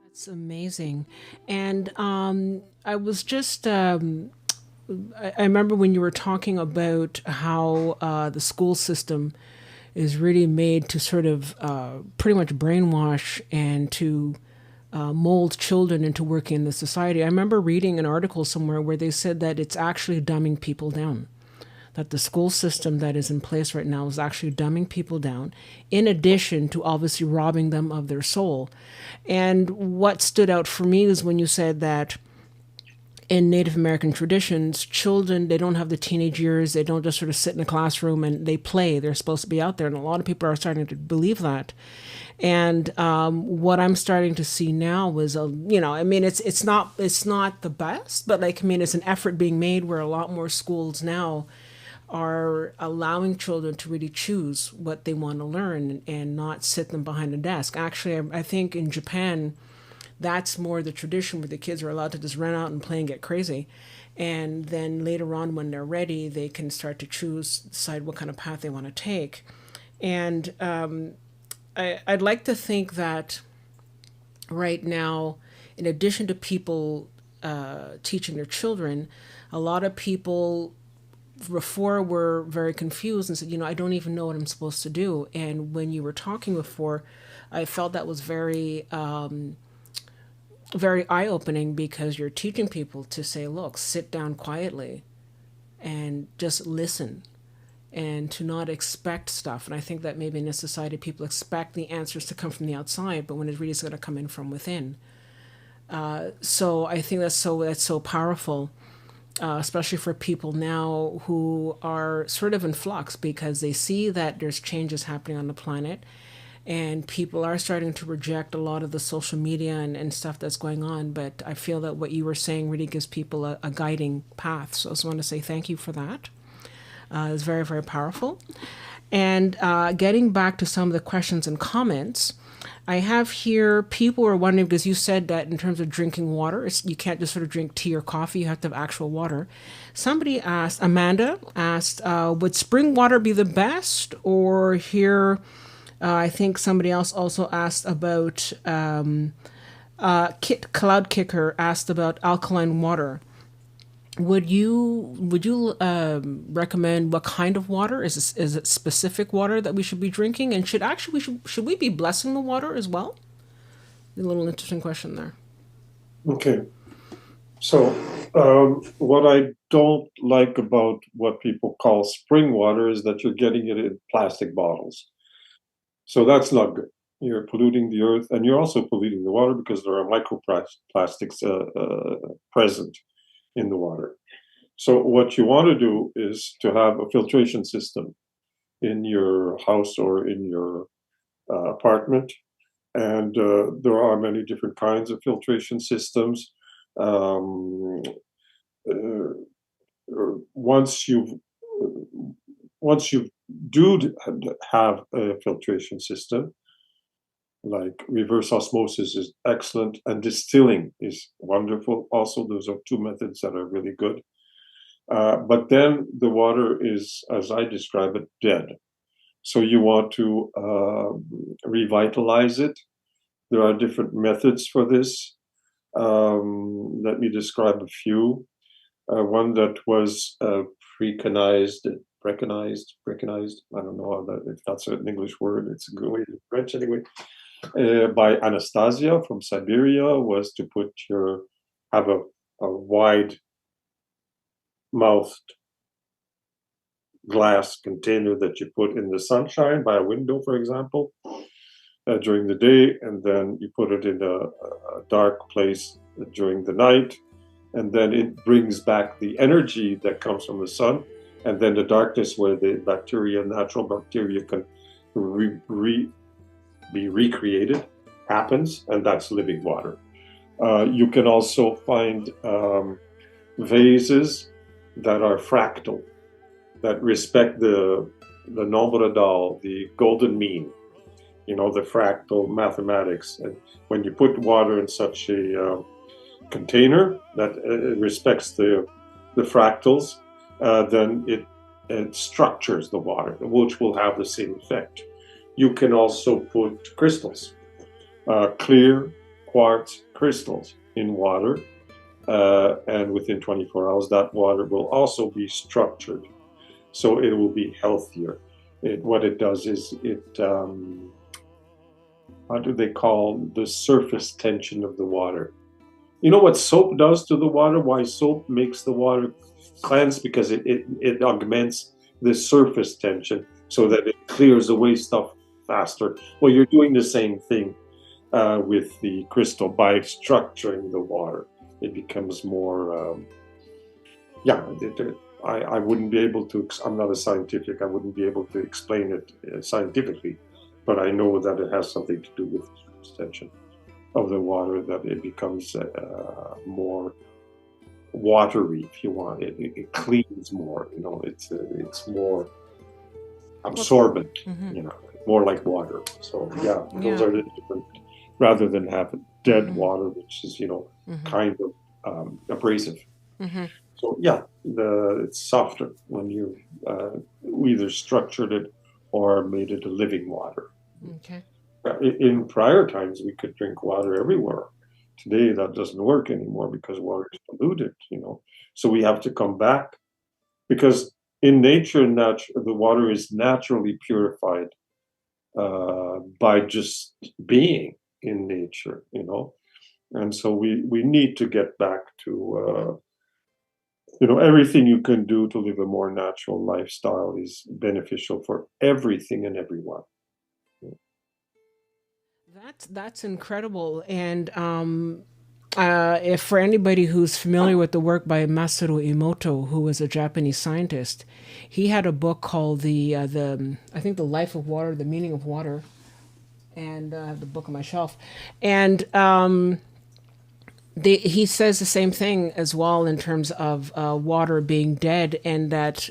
That's amazing. And I was just, I remember when you were talking about how the school system is really made to sort of pretty much brainwash and to mold children into working in the society. I remember reading an article somewhere where they said that it's actually dumbing people down. That the school system that is in place right now is actually dumbing people down, in addition to obviously robbing them of their soul. And what stood out for me is when you said that in Native American traditions, children, they don't have the teenage years. They don't just sort of sit in a classroom and they play. They're supposed to be out there. And a lot of people are starting to believe that. And what I'm starting to see now is, it's not the best, but it's an effort being made where a lot more schools now are allowing children to really choose what they want to learn and not sit them behind a desk. Actually, I think in Japan, that's more the tradition where the kids are allowed to just run out and play and get crazy. And then later on, when they're ready, they can start to decide what kind of path they want to take. And I'd like to think that right now, in addition to people teaching their children, a lot of people before were very confused and said, I don't even know what I'm supposed to do. And when you were talking before, I felt that was very very eye-opening, because you're teaching people to say, look, sit down quietly and just listen, and to not expect stuff. And I think that maybe in this society, people expect the answers to come from the outside, but when it really is going to come in from within. So I think that's so powerful, especially for people now who are sort of in flux, because they see that there's changes happening on the planet, and people are starting to reject a lot of the social media and stuff that's going on. But I feel that what you were saying really gives people a guiding path. So I just want to say thank you for that. It's very, very powerful. And getting back to some of the questions and comments, I have here, people are wondering, because you said that in terms of drinking water, you can't just sort of drink tea or coffee, you have to have actual water. Somebody asked, Amanda asked, would spring water be the best? Or here, I think somebody else also asked about, Cloud Kicker asked about alkaline water. Would you recommend what kind of water? Is it specific water that we should be drinking? And should we be blessing the water as well? A little interesting question there. Okay. So, what I don't like about what people call spring water is that you're getting it in plastic bottles. So that's not good. You're polluting the earth, and you're also polluting the water because there are microplastics present in the water. So what you want to do is to have a filtration system in your house or in your apartment, and there are many different kinds of filtration systems. Um, uh, once you've once you do have a filtration system, like reverse osmosis is excellent, and distilling is wonderful. Also, those are two methods that are really good. But then the water is, as I describe it, dead. So you want to revitalize it. There are different methods for this. Let me describe a few. One that was preconized, preconized. I don't know how that, if that's an English word. It's a good way in French anyway. By Anastasia from Siberia was to have a wide mouthed glass container that you put in the sunshine by a window, for example, during the day, and then you put it in a dark place during the night, and then it brings back the energy that comes from the sun, and then the darkness where the natural bacteria can be recreated happens, and that's living water. You can also find vases that are fractal, that respect the nombre d'or, the golden mean, the fractal mathematics. And when you put water in such a container that respects the fractals, then it structures the water, which will have the same effect. You can also put crystals, clear quartz crystals in water, and within 24 hours, that water will also be structured. So it will be healthier. What it does is how do they call the surface tension of the water? You know what soap does to the water? Why soap makes the water cleanse? Because it augments the surface tension so that it clears away stuff faster. Well, you're doing the same thing with the crystal by structuring the water. It becomes more, I wouldn't be able to, I'm not a scientific, I wouldn't be able to explain it scientifically, but I know that it has something to do with the extension of the water, that it becomes more watery, if you want. It cleans more, it's more absorbent, more like water. So those are the different, rather than have dead water, which is, kind of abrasive. So it's softer when you either structured it or made it a living water. Okay. In prior times, we could drink water everywhere. Today, that doesn't work anymore because water is polluted. So we have to come back, because in nature, the water is naturally purified by just being in nature. And so we need to get back to everything you can do to live a more natural lifestyle is beneficial for everything and everyone. That's incredible. And if for anybody who's familiar with the work by Masaru Emoto, who was a Japanese scientist, he had a book called the I think the Life of Water, the Meaning of Water, and I have the book on my shelf, and he says the same thing as well in terms of water being dead, and that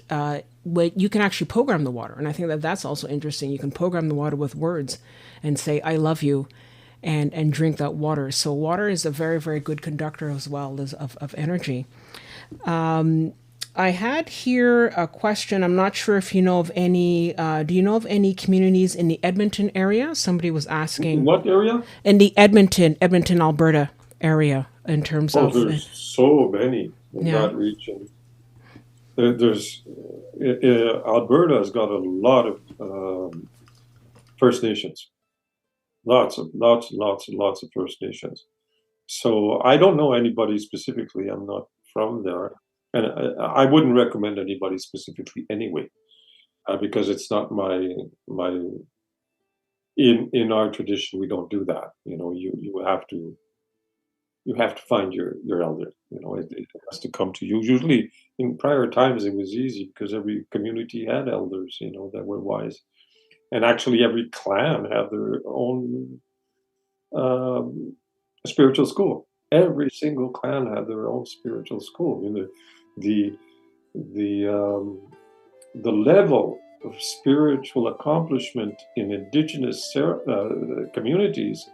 you can actually program the water. And I think that that's also interesting. You can program the water with words and say, I love you, and drink that water. So water is a very, very good conductor as well as of energy. I had here a question. I'm not sure if you know of any, do you know of any communities in the Edmonton area? Somebody was asking. In what area? In the Edmonton, Alberta area in terms Oh, of there's so many in yeah. that region. There's Alberta has got a lot of First Nations, lots of First Nations. So I don't know anybody specifically. I'm not from there, and I wouldn't recommend anybody specifically anyway, because it's not my in our tradition. We don't do that. You have to find your elder. It has to come to you. Usually, in prior times, it was easy because every community had elders. That were wise, and actually, every clan had their own um, spiritual school. Every single clan had their own spiritual school. The the um, the level of spiritual accomplishment in indigenous communities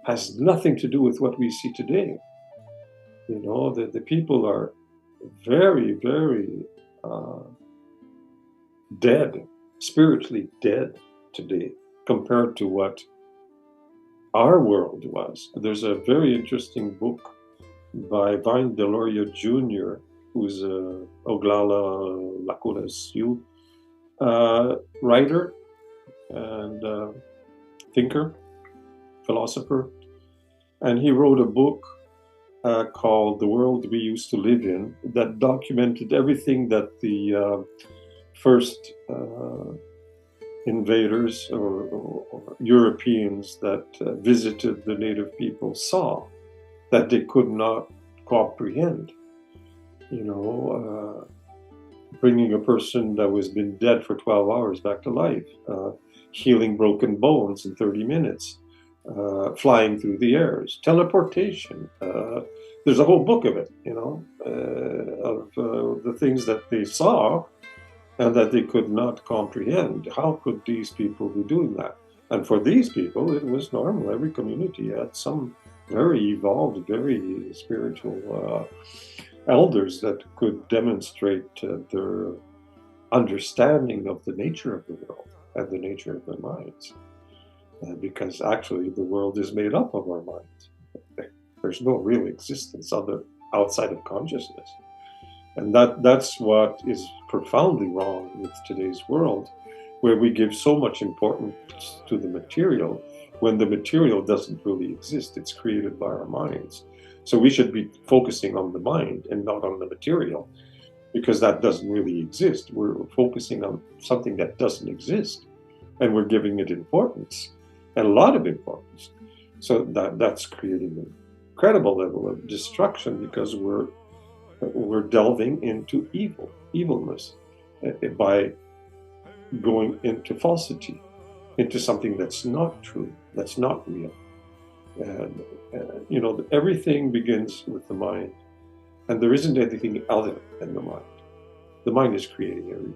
has nothing to do with what we see today. The people are very, very uh, dead, spiritually dead today compared to what our world was. There's a very interesting book by Vine Deloria Jr., who's a Oglala Lakota Sioux writer and thinker, philosopher. And he wrote a book called The World We Used to Live In that documented everything that the first invaders or Europeans that visited the native people saw that they could not comprehend. Bringing a person that was been dead for 12 hours back to life, healing broken bones in 30 minutes, flying through the airs, teleportation. There's a whole book of it, of the things that they saw and that they could not comprehend. How could these people be doing that? And for these people, it was normal. Every community had some very evolved, very spiritual elders that could demonstrate their understanding of the nature of the world and the nature of their minds. Because actually, the world is made up of our minds. There's no real existence outside of consciousness. And that's what is profoundly wrong with today's world, where we give so much importance to the material when the material doesn't really exist. It's created by our minds. So we should be focusing on the mind and not on the material, because that doesn't really exist. We're focusing on something that doesn't exist, and we're giving it importance, and a lot of importance. So that's creating an incredible level of destruction, because we're delving into evilness by going into falsity, into something that's not true, that's not real. And everything begins with the mind, and there isn't anything other than the mind. The mind is creating everything.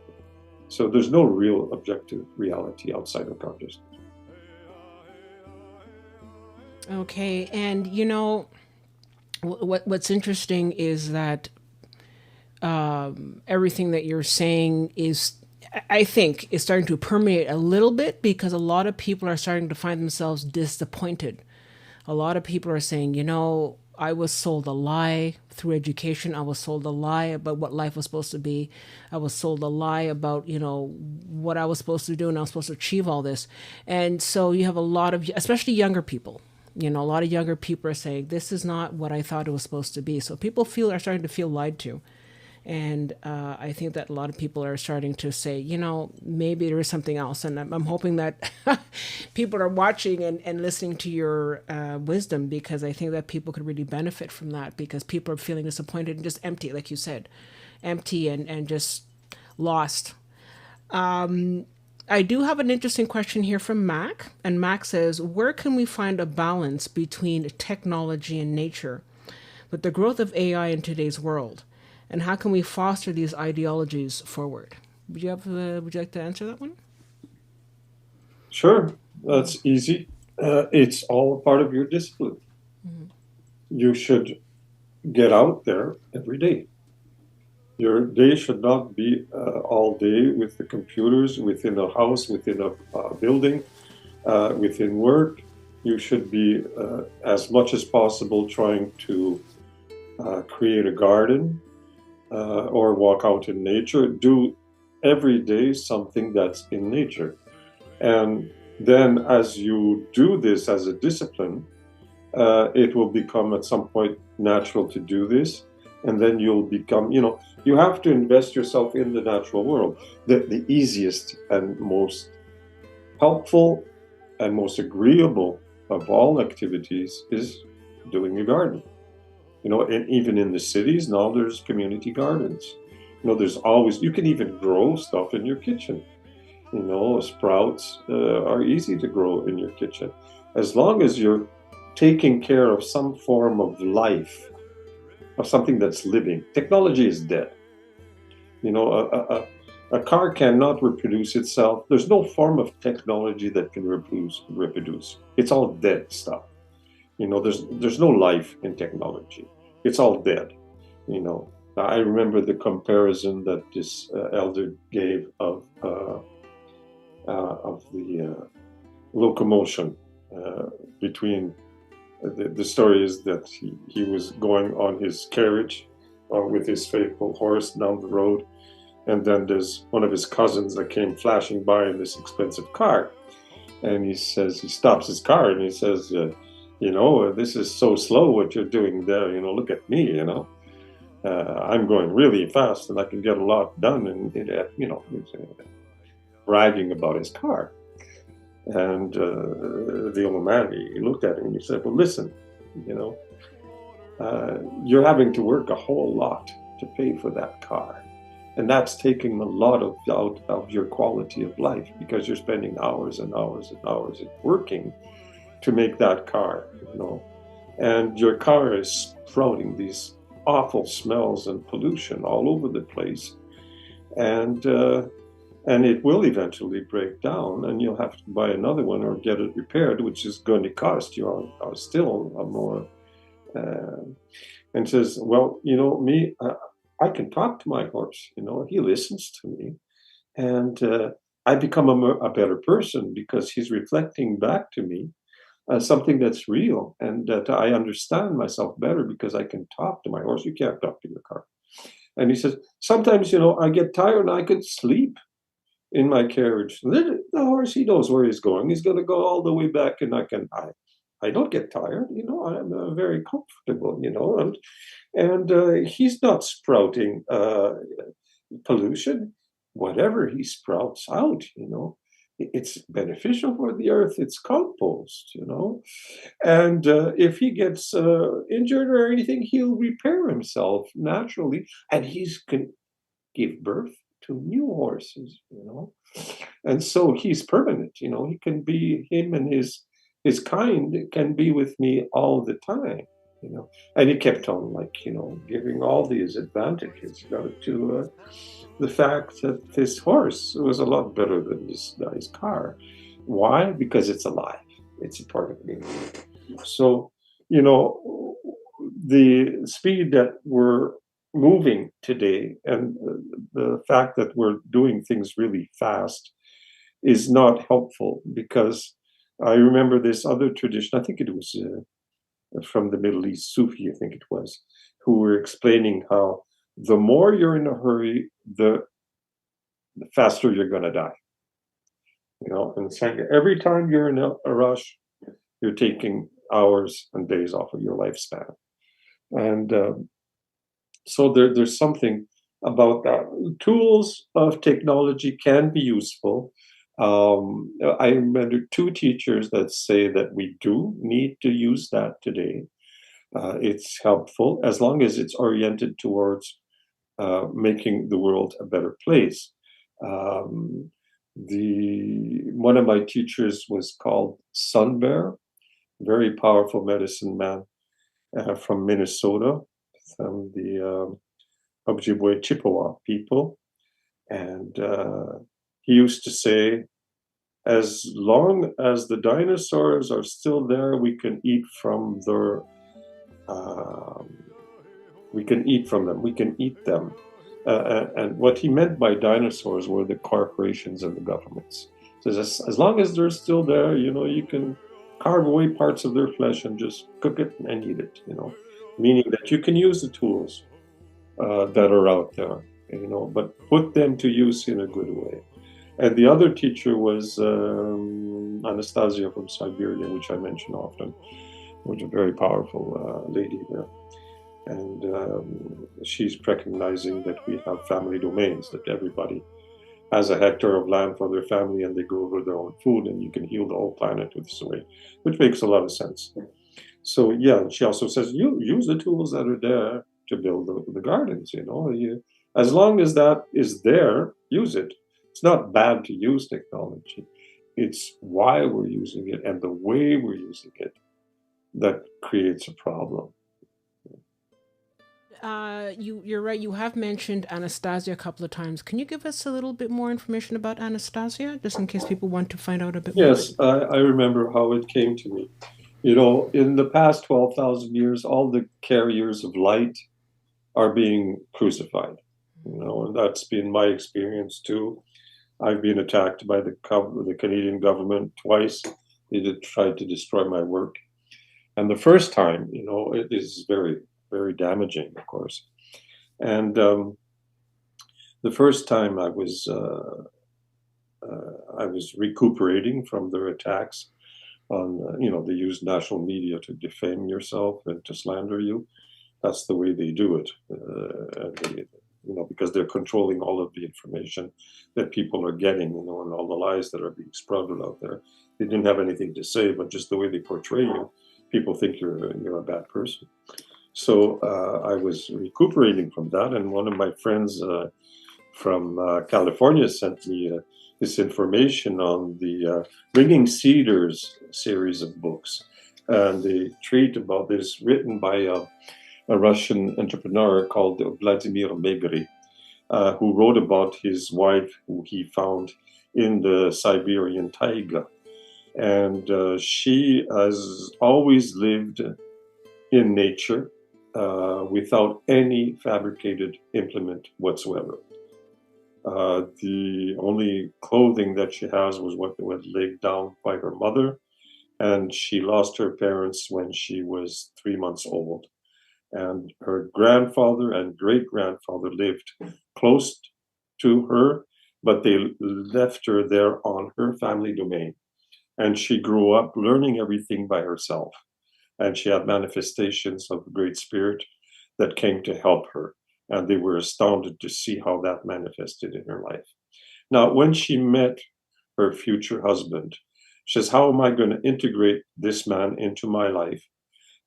So there's no real objective reality outside of consciousness. Okay, and what's interesting is that everything that you're saying is, I think, is starting to permeate a little bit, because a lot of people are starting to find themselves disappointed. A lot of people are saying, I was sold a lie through education. I was sold a lie about what life was supposed to be. I was sold a lie about, what I was supposed to do, and I was supposed to achieve all this. And so you have a lot of, especially younger people, a lot of younger people are saying, this is not what I thought it was supposed to be. So people are starting to feel lied to. And I think that a lot of people are starting to say, maybe there is something else. And I'm hoping that people are watching and listening to your wisdom, because I think that people could really benefit from that, because people are feeling disappointed and just empty, like you said, empty and just lost. I do have an interesting question here from Mac. And Mac says, where can we find a balance between technology and nature with the growth of AI in today's world? And how can we foster these ideologies forward? Would you like to answer that one? Sure, that's easy. It's all part of your discipline. Mm-hmm. You should get out there every day. Your day should not be all day with the computers, within a house, within a building, within work. You should be, as much as possible, trying to create a garden or walk out in nature. Do every day something that's in nature. And then as you do this as a discipline, it will become at some point natural to do this. And then you'll become, you have to invest yourself in the natural world. The easiest and most helpful and most agreeable of all activities is doing a garden. And even in the cities now, there's community gardens. There's always, you can even grow stuff in your kitchen. Sprouts are easy to grow in your kitchen, as long as you're taking care of some form of life, of something that's living. Technology is dead. A car cannot reproduce itself. There's no form of technology that can reproduce. It's all dead stuff. There's no life in technology. It's all dead. I remember the comparison that this elder gave of the locomotion between the story is that he was going on his carriage with his faithful horse down the road, and then there's one of his cousins that came flashing by in this expensive car, and he stops his car and he says, this is so slow what you're doing there, look at me, I'm going really fast and I can get a lot done, and bragging about his car. And the old man, he looked at him and he said, well, listen, you're having to work a whole lot to pay for that car. And that's taking a lot out of your quality of life, because you're spending hours and hours and hours working to make that car, And your car is sprouting these awful smells and pollution all over the place. And it will eventually break down, and you'll have to buy another one or get it repaired, which is going to cost you still more. And says, well, me, I can talk to my horse. He listens to me, and I become a better person because he's reflecting back to me something that's real, and that I understand myself better because I can talk to my horse. You can't talk to your car. And he says, sometimes, I get tired and I could sleep in my carriage. The horse, he knows where he's going. He's going to go all the way back, and I don't get tired. I'm very comfortable. And he's not sprouting pollution. Whatever he sprouts out, it's beneficial for the earth. It's compost. And if he gets injured or anything, he'll repair himself naturally, and he's can give birth to new horses, and so he's permanent. He can be, him and his kind can be with me all the time, and he kept on giving all these advantages to the fact that this horse was a lot better than this guy's car. Why? Because it's alive. It's a part of me. So the speed that we're moving today, and the fact that we're doing things really fast, is not helpful, because I remember this other tradition, I think it was from the Middle East, Sufi, I think it was, who were explaining how the more you're in a hurry, the faster you're going to die. And saying every time you're in a rush, you're taking hours and days off of your lifespan. And so there's something about that. Tools of technology can be useful. I remember two teachers that say that we do need to use that today. It's helpful as long as it's oriented towards making the world a better place. One of my teachers was called Sun Bear, very powerful medicine man from Minnesota, from the Ojibwe Chippewa people. And he used to say, as long as the dinosaurs are still there, we can eat from their, we can eat from them, we can eat them. And what he meant by dinosaurs were the corporations and the governments. So as long as they're still there, you can carve away parts of their flesh and just cook it and eat it, meaning that you can use the tools that are out there, but put them to use in a good way. And the other teacher was Anastasia from Siberia, which I mention often, which is a very powerful lady there. And she's recognizing that we have family domains, that everybody has a hectare of land for their family and they grow their own food, and you can heal the whole planet with this way, which makes a lot of sense. So yeah, she also says you use the tools that are there to build the gardens. As long as that is there, use it. It's not bad to use technology. It's why we're using it and the way we're using it that creates a problem. You're right. You have mentioned Anastasia a couple of times. Can you give us a little bit more information about Anastasia, just in case people want to find out a bit more? Yes, I remember how it came to me. In the past 12,000 years, all the carriers of light are being crucified. And that's been my experience too. I've been attacked by the Canadian government twice. They did try to destroy my work. And the first time, it is very, very damaging, of course. And the first time I was recuperating from their attacks on, they use national media to defame yourself and to slander you. That's the way they do it. Because they're controlling all of the information that people are getting, and all the lies that are being sprouted out there. They didn't have anything to say, but just the way they portray you, people think you're a bad person. So I was recuperating from that, and one of my friends from California sent me this information on the Ringing Cedars series of books, and they treat about this written by a Russian entrepreneur called Vladimir Megri, who wrote about his wife, who he found in the Siberian taiga. And she has always lived in nature without any fabricated implement whatsoever. The only clothing that she has was what was laid down by her mother, and she lost her parents when she was 3 months old. And her grandfather and great-grandfather lived close to her, but they left her there on her family domain. And she grew up learning everything by herself. And she had manifestations of the Great Spirit that came to help her. And they were astounded to see how that manifested in her life. Now, when she met her future husband, she says, how am I going to integrate this man into my life?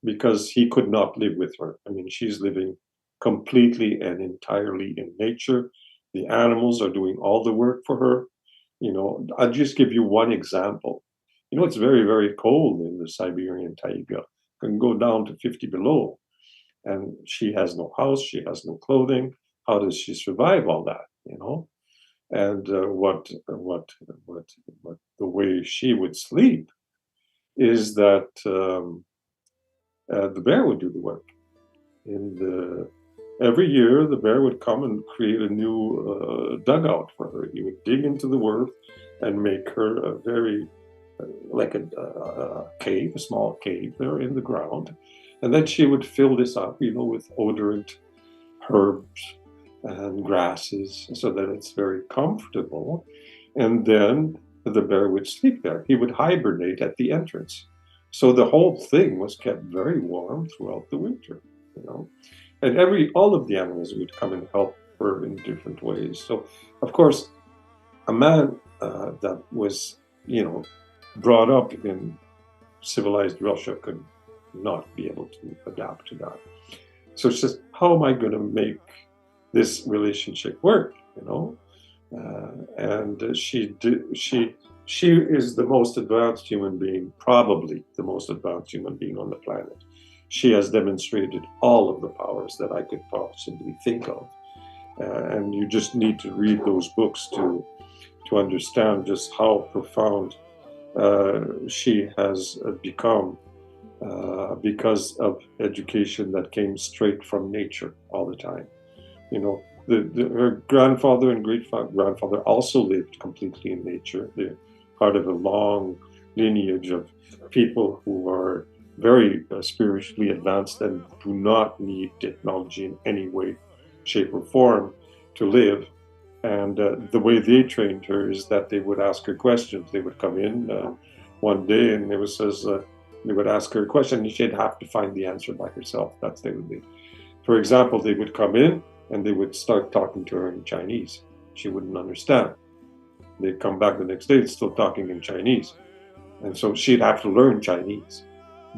Because he could not live with her. I mean, she's living completely and entirely in nature. The animals are doing all the work for her. I'll just give you one example. It's very, very cold in the Siberian taiga. It can go down to 50 below. And she has no house, she has no clothing. How does she survive all that? And what the way she would sleep is that the bear would do the work. And every year, the bear would come and create a new dugout for her. He would dig into the earth and make her a very, like a cave, a small cave there in the ground. And then she would fill this up, with odorant herbs and grasses so that it's very comfortable. And then the bear would sleep there. He would hibernate at the entrance. So the whole thing was kept very warm throughout the winter, And all of the animals would come and help her in different ways. So, of course, a man that was, brought up in civilized Russia could not be able to adapt to that. So it's just, how am I going to make this relationship work? And she is the most advanced human being, probably the most advanced human being on the planet. She has demonstrated all of the powers that I could possibly think of. And you just need to read those books to understand just how profound she has become because of education that came straight from nature all the time. Her grandfather and great-grandfather also lived completely in nature. They're part of a long lineage of people who are very spiritually advanced and do not need technology in any way, shape, or form to live. And the way they trained her is that they would ask her questions. They would come in one day and they would ask her a question and she'd have to find the answer by herself. That's they would be. For example, they would come in and they would start talking to her in Chinese. She wouldn't understand. They'd come back the next day, still talking in Chinese. And so she'd have to learn Chinese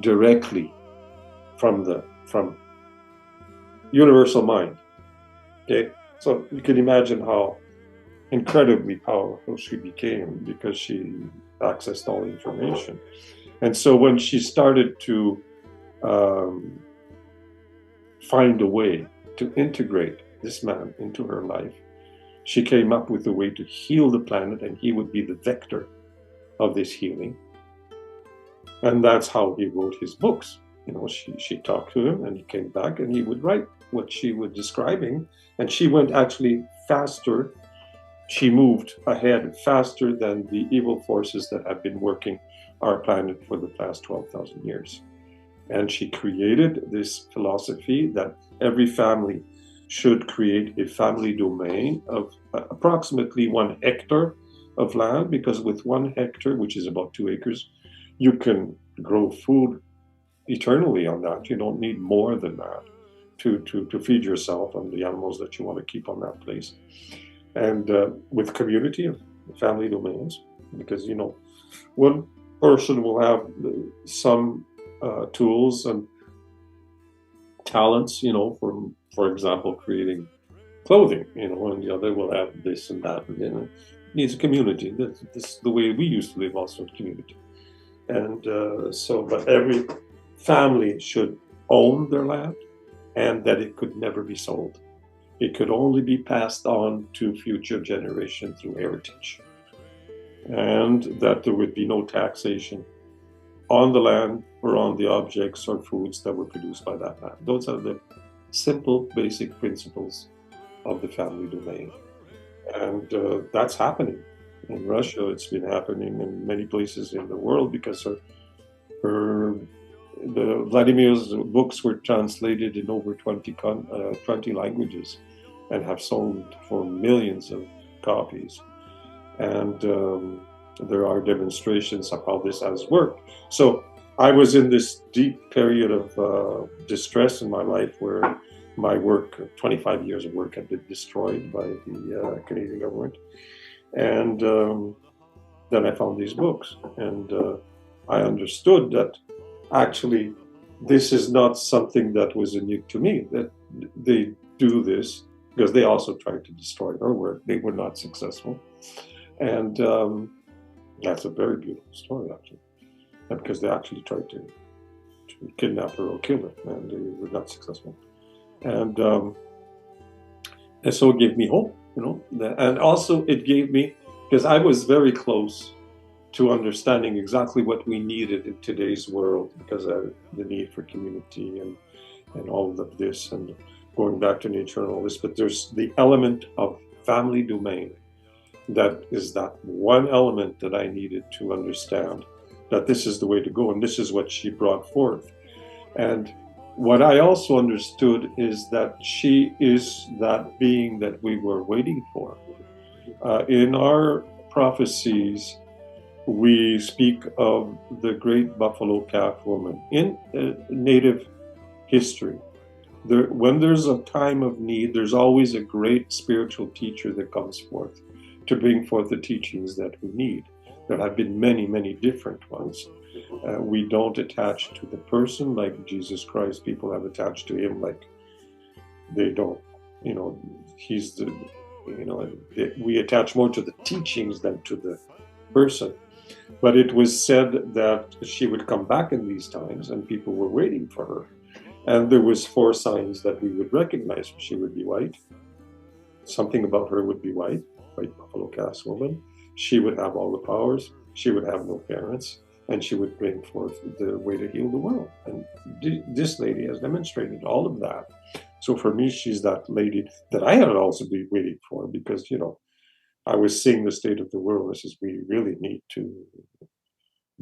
directly from universal mind. Okay, so you can imagine how incredibly powerful she became because she accessed all information. And so when she started to find a way to integrate this man into her life, she came up with a way to heal the planet, and he would be the vector of this healing. And that's how he wrote his books. She talked to him and he came back and he would write what she was describing. And she went actually faster. She moved ahead faster than the evil forces that have been working our planet for the past 12,000 years. And she created this philosophy that every family should create a family domain of approximately 1 hectare of land, because with 1 hectare, which is about 2 acres, you can grow food eternally on that. You don't need more than that to feed yourself and the animals that you want to keep on that place. And with community of family domains, because one person will have some tools and talents, for example, creating clothing, and the other will have this and that, and it needs a community. This is the way we used to live, also in community. And but every family should own their land, and that it could never be sold. It could only be passed on to future generations through heritage, and that there would be no taxation on the land or on the objects or foods that were produced by that land. Those are the simple, basic principles of the family domain. And that's happening in Russia. It's been happening in many places in the world because Vladimir's books were translated in over 20 languages and have sold for millions of copies. And there are demonstrations of how this has worked. So I was in this deep period of distress in my life where my work, 25 years of work, had been destroyed by the Canadian government. And then I found these books, and I understood that actually this is not something that was unique to me, that they do this because they also tried to destroy our work. They were not successful. And that's a very beautiful story, actually, and because they actually tried to kidnap her or kill her, and they were not successful. And so it gave me hope, and also it gave me, because I was very close to understanding exactly what we needed in today's world, because of the need for community and all of this, and going back to nature and all this. But there's the element of family domain. That is that one element that I needed to understand, that this is the way to go, and this is what she brought forth. And what I also understood is that she is that being that we were waiting for. In our prophecies, we speak of the great buffalo calf woman. In Native history, when there's a time of need, there's always a great spiritual teacher that comes forth to bring forth the teachings that we need. There have been many, many different ones. We don't attach to the person like Jesus Christ. People have attached to him like they don't, he's the, we attach more to the teachings than to the person. But it was said that she would come back in these times, and people were waiting for her. And there was 4 signs that we would recognize. She would be white. Something about her would be white buffalo calf woman. She would have all the powers. She would have no parents, and she would bring forth the way to heal the world. And this lady has demonstrated all of that. So for me, she's that lady that I had also been waiting for, because I was seeing the state of the world. I says, we really need to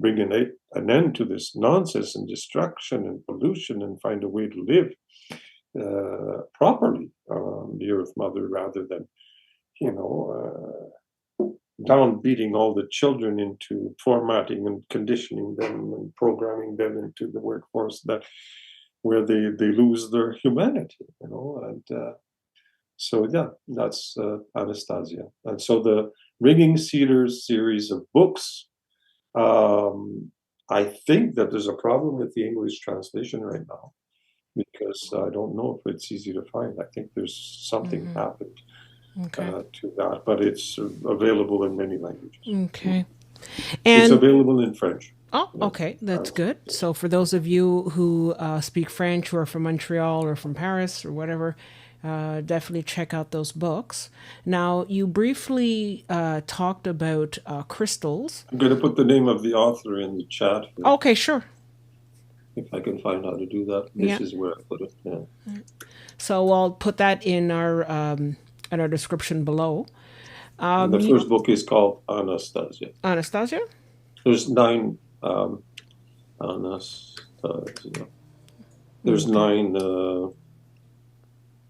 bring an end to this nonsense and destruction and pollution and find a way to live properly on the Earth Mother rather than, downbeating all the children into formatting and conditioning them and programming them into the workforce where they lose their humanity, and so yeah, that's Anastasia. And so the Ringing Cedars series of books, I think that there's a problem with the English translation right now because I don't know if it's easy to find. I think there's something happened to that, but it's available in many languages. Okay. And it's available in French. Oh, okay. That's good. So for those of you who speak French, who are from Montreal or from Paris or whatever, definitely check out those books. Now, you briefly talked about crystals. I'm going to put the name of the author in the chat. Okay, sure. If I can find how to do that. This is where I put it. Yeah. So I'll put that in our description below. The first book is called Anastasia. Anastasia? There's 9 Anastasia. There's 9. Do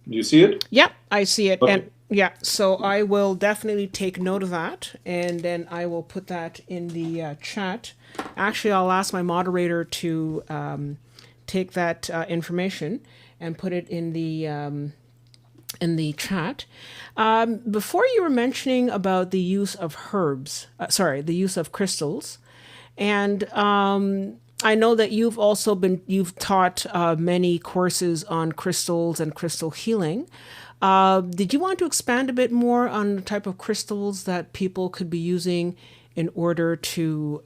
you see it? Yep, I see it. Okay. And yeah, so I will definitely take note of that, and then I will put that in the chat. Actually, I'll ask my moderator to take that information and put it in the chat. Before you were mentioning about the use of the use of crystals, and I know that you've taught many courses on crystals and crystal healing. Did you want to expand a bit more on the type of crystals that people could be using in order to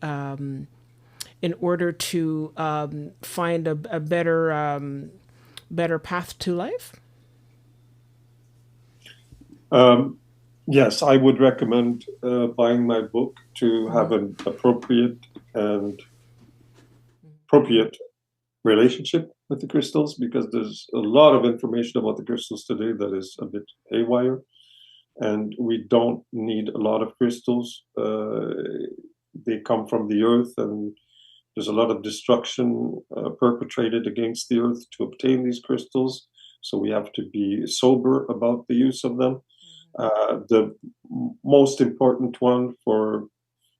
find a better path to life? Yes, I would recommend buying my book to have an appropriate relationship with the crystals, because there's a lot of information about the crystals today that is a bit haywire, and we don't need a lot of crystals. They come from the earth, and there's a lot of destruction perpetrated against the earth to obtain these crystals, so we have to be sober about the use of them. The most important one for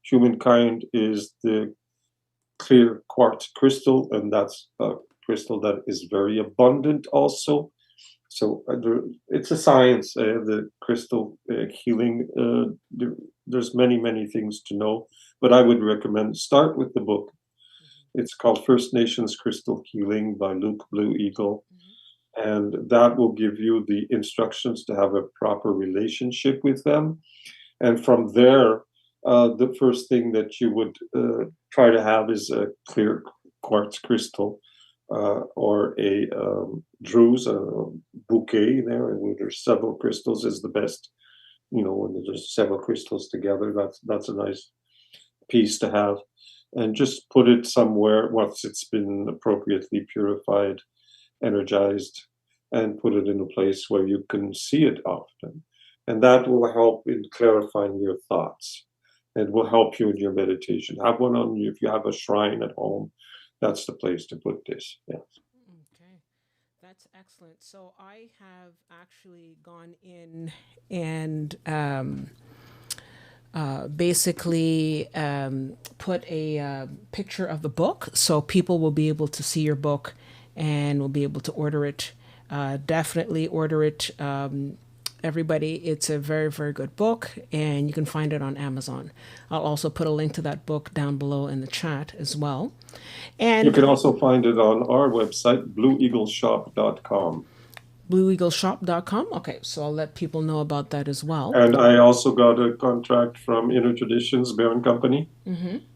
humankind is the clear quartz crystal, and that's a crystal that is very abundant also. So it's a science, the crystal healing. There's many things to know, but I would recommend start with the book. It's called First Nations Crystal Healing by Luke Blue Eagle. And that will give you the instructions to have a proper relationship with them. And from there, the first thing that you would try to have is a clear quartz crystal or a druze, a bouquet there, where there's several crystals is the best. When there's several crystals together, that's a nice piece to have. And just put it somewhere once it's been appropriately purified, energized, and put it in a place where you can see it often. And that will help in clarifying your thoughts. It will help you in your meditation. Have one on you. If you have a shrine at home, that's the place to put this. Yes. Okay, that's excellent. So I have actually gone in and basically put a picture of the book, so people will be able to see your book and will be able to order it. Definitely order it. Everybody, it's a very good book, and you can find it on Amazon. I'll also put a link to that book down below in the chat as well. And you can also find it on our website, blueeagleshop.com. blueeagleshop.com. Okay, so I'll let people know about that as well. And I also got a contract from Inner Traditions Bear & Company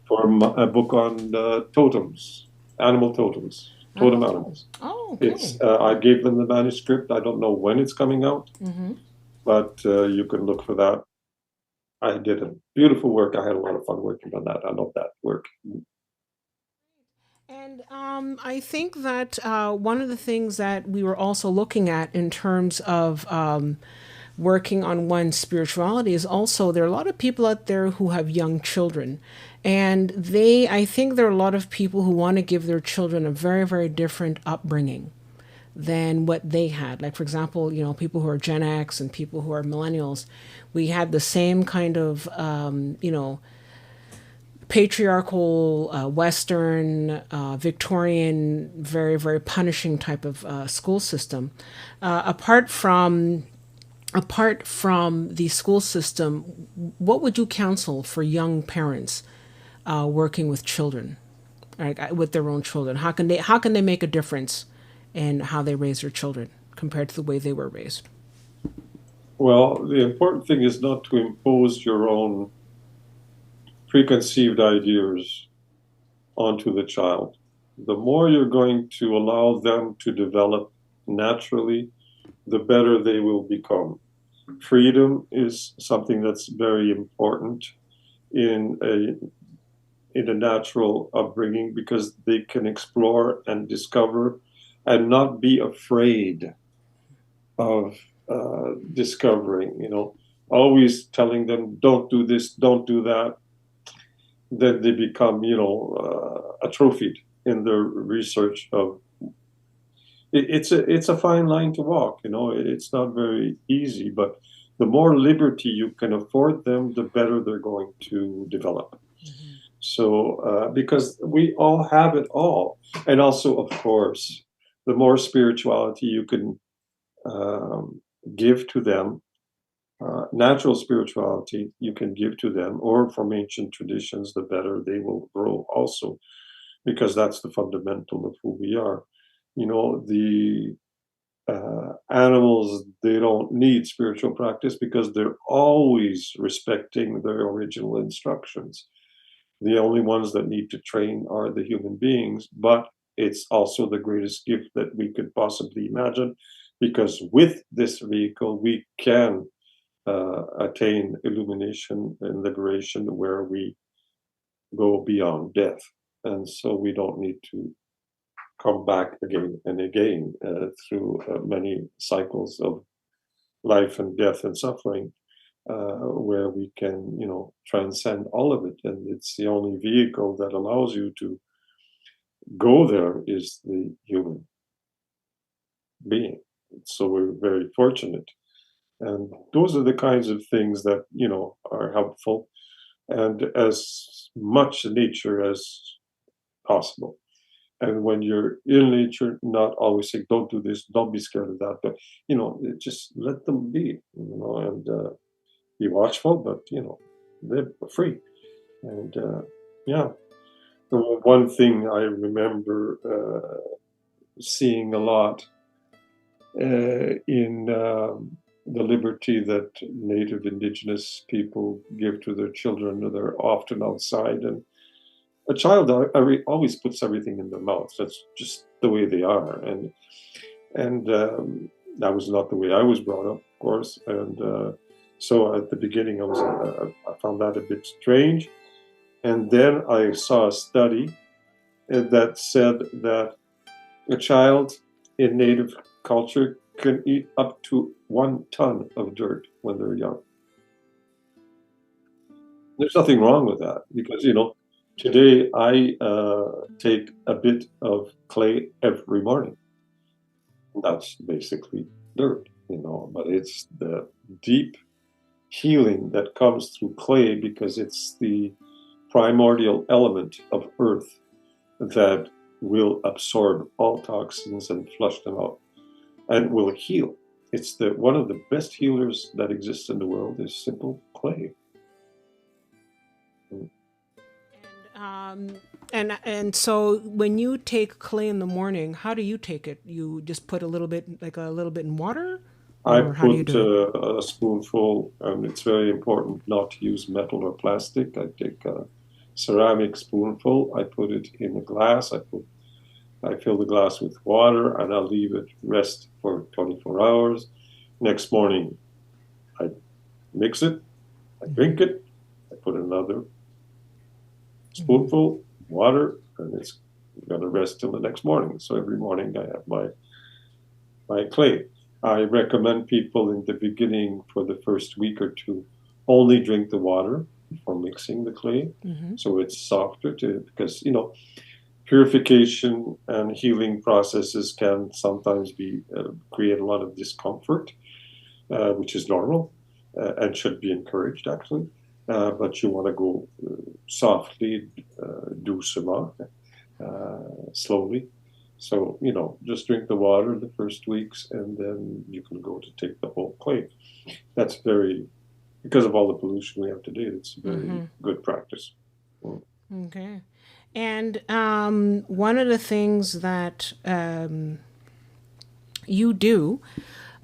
for a book on totems, animal totems. Totem animals. Oh, okay. I gave them the manuscript. I don't know when it's coming out, but you can look for that. I did a beautiful work. I had a lot of fun working on that. I love that work. And I think that one of the things that we were also looking at in terms of working on one's spirituality is also there are a lot of people out there who have young children, and I think there are a lot of people who want to give their children a very, very different upbringing than what they had. Like, for example, people who are Gen X and people who are millennials, we had the same kind of, patriarchal, Western, Victorian, very, very punishing type of school system. Apart from the school system, what would you counsel for young parents working with children, like, with their own children? How can they make a difference in how they raise their children compared to the way they were raised? Well, the important thing is not to impose your own preconceived ideas onto the child. The more you're going to allow them to develop naturally, the better they will become. Freedom is something that's very important in a natural upbringing, because they can explore and discover and not be afraid of discovering, always telling them, don't do this, don't do that. Then they become, atrophied in their research of it's a fine line to walk. It's not very easy, but the more liberty you can afford them, the better they're going to develop. Mm-hmm. So because we all have it all, and also, of course, the more spirituality you can give to them, natural spirituality you can give to them, or from ancient traditions, the better they will grow also, because that's the fundamental of who we are. The animals, they don't need spiritual practice because they're always respecting their original instructions. The only ones that need to train are the human beings, but it's also the greatest gift that we could possibly imagine, because with this vehicle, we can attain illumination and liberation, where we go beyond death. And so we don't need to come back again and again through many cycles of life and death and suffering, where we can, transcend all of it. And it's the only vehicle that allows you to go there is the human being. So we're very fortunate. And those are the kinds of things that, are helpful, and as much nature as possible. And when you're in nature, not always say, don't do this, don't be scared of that, but, just let them be, and be watchful, but, live free. And yeah, the one thing I remember seeing a lot in the liberty that Native Indigenous people give to their children. They're often outside, and a child always puts everything in their mouth. That's just the way they are, and that was not the way I was brought up, of course. And so at the beginning, I found that a bit strange, and then I saw a study that said that a child in Native culture can eat up to 1 ton of dirt when they're young. There's nothing wrong with that, because today I take a bit of clay every morning. That's basically dirt, but it's the deep healing that comes through clay, because it's the primordial element of earth that will absorb all toxins and flush them out, and will heal. It's one of the best healers that exists in the world is simple clay. And so when you take clay in the morning, how do you take it? You just put a little bit in water, I or how do you put do it? a spoonful, and it's very important not to use metal or plastic. I take a ceramic spoonful, I put it in a glass, I fill the glass with water, and I'll leave it rest for 24 hours. Next morning, I mix it, I drink it, I put another spoonful, water, and it's going to rest till the next morning. So every morning I have my clay. I recommend people in the beginning for the first week or two only drink the water before mixing the clay, so it's softer because purification and healing processes can sometimes create a lot of discomfort, which is normal and should be encouraged actually. But you want to go softly, doucement, slowly. So, just drink the water the first weeks, and then you can go to take the whole clay. That's because of all the pollution we have today, it's a very good practice. Okay. And one of the things that you do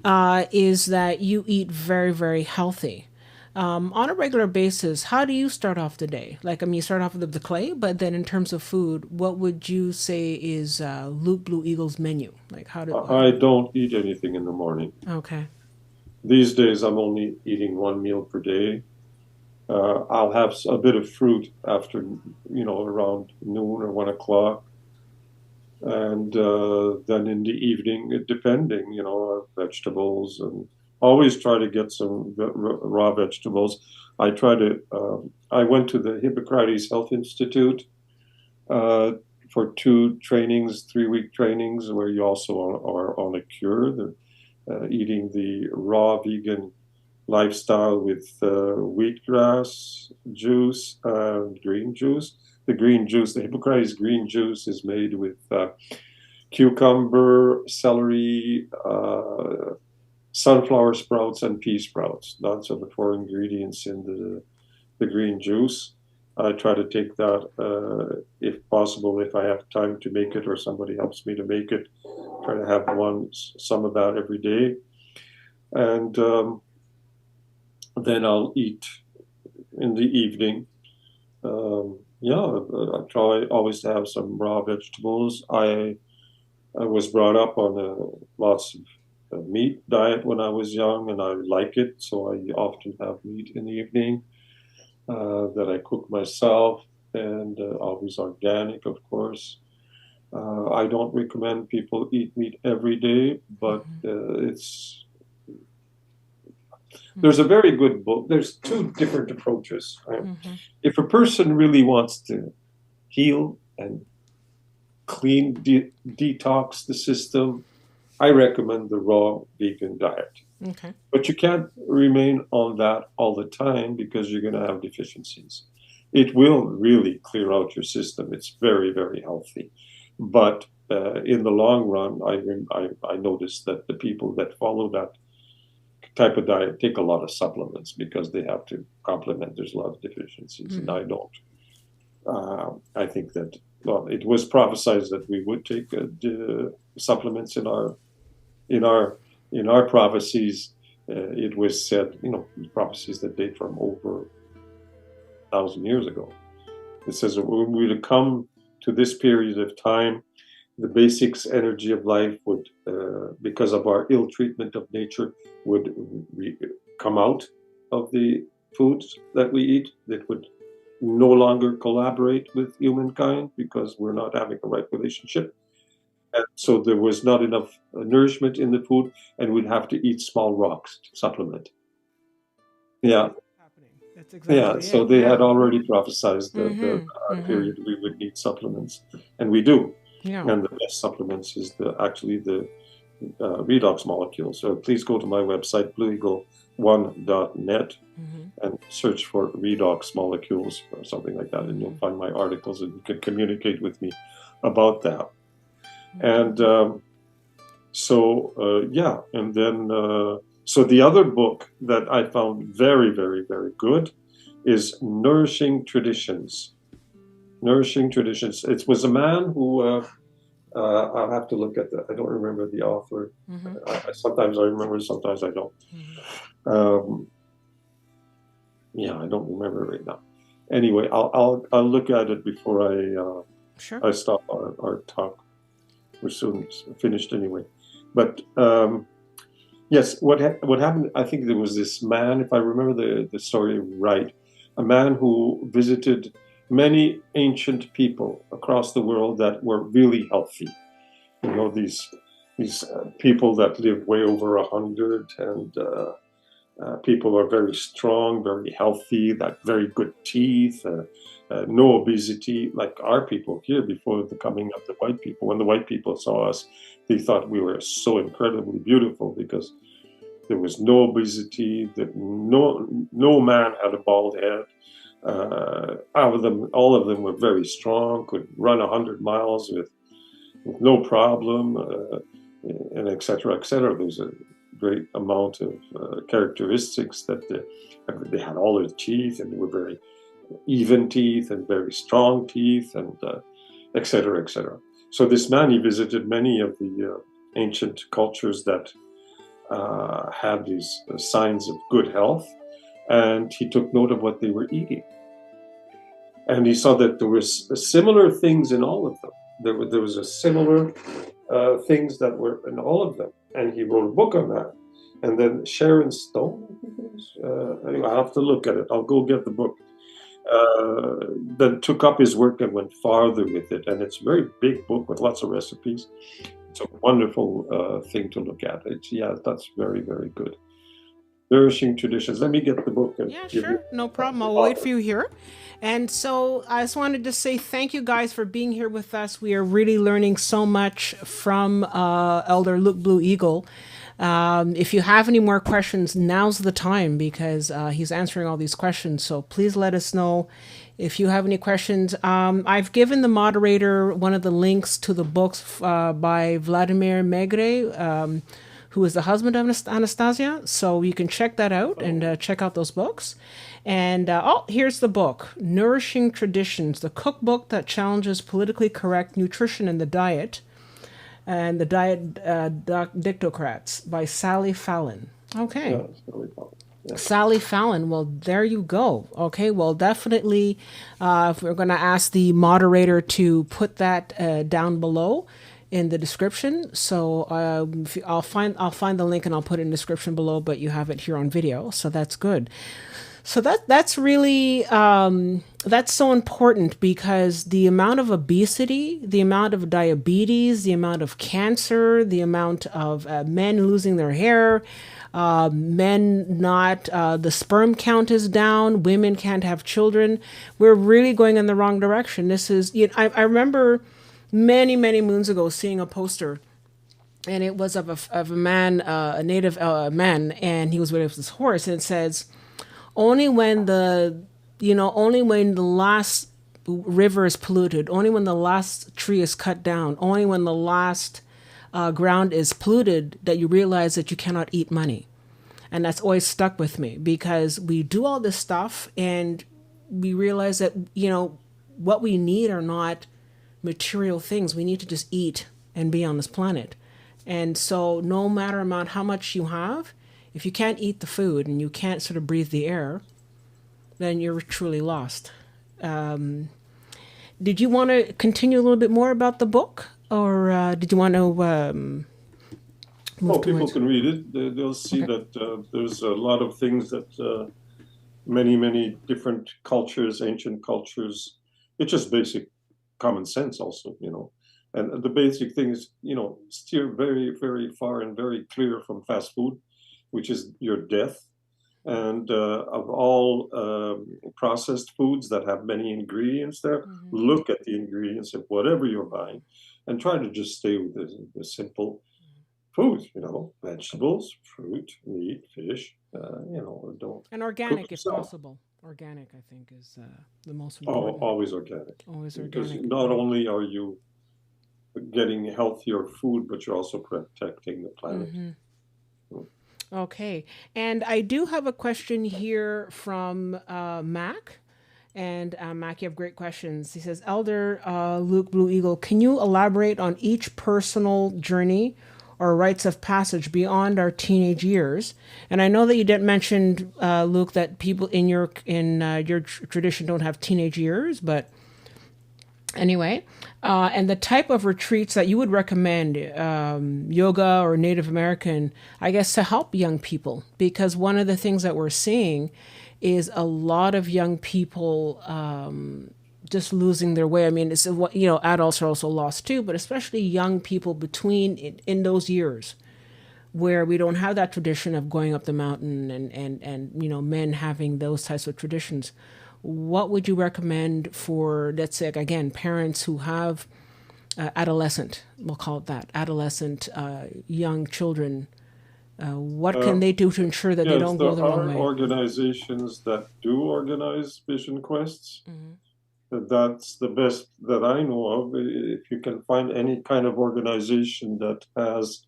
is that you eat very, very healthy. On a regular basis, how do you start off the day? Like, I mean, you start off with the clay, but then in terms of food, what would you say is Luke Blue Eagle's menu? Like, I don't eat anything in the morning. Okay. These days, I'm only eating one meal per day. I'll have a bit of fruit after, around noon or 1 o'clock. And then in the evening, depending, vegetables, and always try to get some raw vegetables. I went to the Hippocrates Health Institute for 3-week trainings where you also are on a cure, eating the raw vegan lifestyle with wheatgrass juice and green juice. The Hippocrates green juice is made with cucumber, celery, sunflower sprouts, and pea sprouts. Those are the 4 ingredients in the green juice. I try to take that, if possible, if I have time to make it or somebody helps me to make it, try to have some of that every day. And then I'll eat in the evening. I try always to have some raw vegetables. I was brought up on lots of meat diet when I was young, and I like it, so I often have meat in the evening that I cook myself, and always organic, of course. I don't recommend people eat meat every day, but there's a very good book. There's 2 different approaches. Right? If a person really wants to heal and clean, detox the system, I recommend the raw vegan diet. Okay. But you can't remain on that all the time because you're going to have deficiencies. It will really clear out your system. It's very, very healthy. But in the long run, I noticed that the people that follow that type of diet take a lot of supplements because they have to complement. There's a lot of deficiencies, and I don't. I think that it was prophesied that we would take supplements in our prophecies. It was said, prophecies that date from over 1,000 years ago. It says when we would come to this period of time, the basics energy of life would, because of our ill treatment of nature, would come out of the foods that we eat. That would no longer collaborate with humankind because we're not having a right relationship. And so there was not enough nourishment in the food, and we'd have to eat small rocks to supplement. Yeah. That's exactly So they had already prophesied the period we would need supplements, and we do. Yeah. And the best supplements is actually the redox molecules. So please go to my website, blueeagle1.net, and search for redox molecules or something like that, and you'll find my articles, and you can communicate with me about that. And and then so the other book that I found very, very, very good is Nourishing Traditions. Nourishing Traditions. It was a man who I'll have to look at I don't remember the author. Sometimes I remember, sometimes I don't. I don't remember right now. Anyway, I'll look at it before I stop our talk. We're soon finished anyway. But yes, what happened? I think there was this man, if I remember the story right, a man who visited many ancient people across the world that were really healthy. These these people that live way over 100, and people are very strong, very healthy, that very good teeth, no obesity, like our people here before the coming of the white people. When the white people saw us, they thought we were so incredibly beautiful because there was no obesity, that no man had a bald head. All of them were very strong, could run 100 miles with no problem, and et cetera, et cetera. There's a great amount of characteristics that they had all their teeth, and they were very even teeth and very strong teeth, and et cetera, et cetera. So this man, he visited many of the ancient cultures that had these signs of good health, and he took note of what they were eating. And he saw that there was similar things in all of them. There was a similar things that were in all of them. And he wrote a book on that. And then Sharon Stone, I think it was, anyway, I'll have to look at it. I'll go get the book. Then took up his work and went farther with it. And it's a very big book with lots of recipes. It's a wonderful thing to look at. That's very, very good. Nourishing Traditions. Let me get the book. And sure. No problem. I'll wait for you here. And so I just wanted to say thank you guys for being here with us. We are really learning so much from Elder Luke Blue Eagle. If you have any more questions, now's the time, because he's answering all these questions. So please let us know if you have any questions. I've given the moderator one of the links to the books by Vladimir Megre, who is the husband of Anastasia. So you can check that out and check out those books. And here's the book, Nourishing Traditions, the cookbook that challenges politically correct nutrition in the diet and the diet dictocrats, by Sally Fallon. Okay. Yeah. Sally Fallon. Well, there you go. Okay. Well, definitely, if we're going to ask the moderator to put that down below in the description. So I'll find the link and I'll put it in the description below, but you have it here on video. So that's good. So that's really, that's so important, because the amount of obesity, the amount of diabetes, the amount of cancer, the amount of men losing their hair, men not, the sperm count is down, women can't have children. We're really going in the wrong direction. This is, I remember many, many moons ago seeing a poster, and it was of a man, a native man, and he was with his horse, and it says, only when the last river is polluted, only when the last tree is cut down, only when the last ground is polluted, that you realize that you cannot eat money. And that's always stuck with me, because we do all this stuff and we realize that, what we need are not material things. We need to just eat and be on this planet. And so no matter how much you have, if you can't eat the food and you can't sort of breathe the air, then you're truly lost. Did you want to continue a little bit more about the book, or did you want to people can read it. They'll see that there's a lot of things that many, many different cultures, ancient cultures, it's just basic common sense also, And the basic thing is, steer very, very far and very clear from fast food, which is your death. And of all processed foods that have many ingredients there, look at the ingredients of whatever you're buying and try to just stay with the simple food, vegetables, fruit, meat, fish, don't. And organic if possible. Organic, I think, is the most important. Always organic. Always organic. Because not only are you getting healthier food, but you're also protecting the planet. Okay. And I do have a question here from Mac. And Mac, you have great questions. He says, Elder Luke Blue Eagle, can you elaborate on each personal journey or rites of passage beyond our teenage years? And I know that you didn't mention, Luke, that people in your tradition don't have teenage years, but anyway, and the type of retreats that you would recommend, yoga or Native American, I guess, to help young people, because one of the things that we're seeing is a lot of young people just losing their way. I mean, it's what, adults are also lost too, but especially young people between in those years where we don't have that tradition of going up the mountain and men having those types of traditions. What would you recommend for, let's say, again, parents who have adolescent, we'll call it that, adolescent young children? What can they do to ensure that they Yes, don't go there the wrong are way? organizations that do organize vision quests. That's the best that I know of. If you can find any kind of organization that has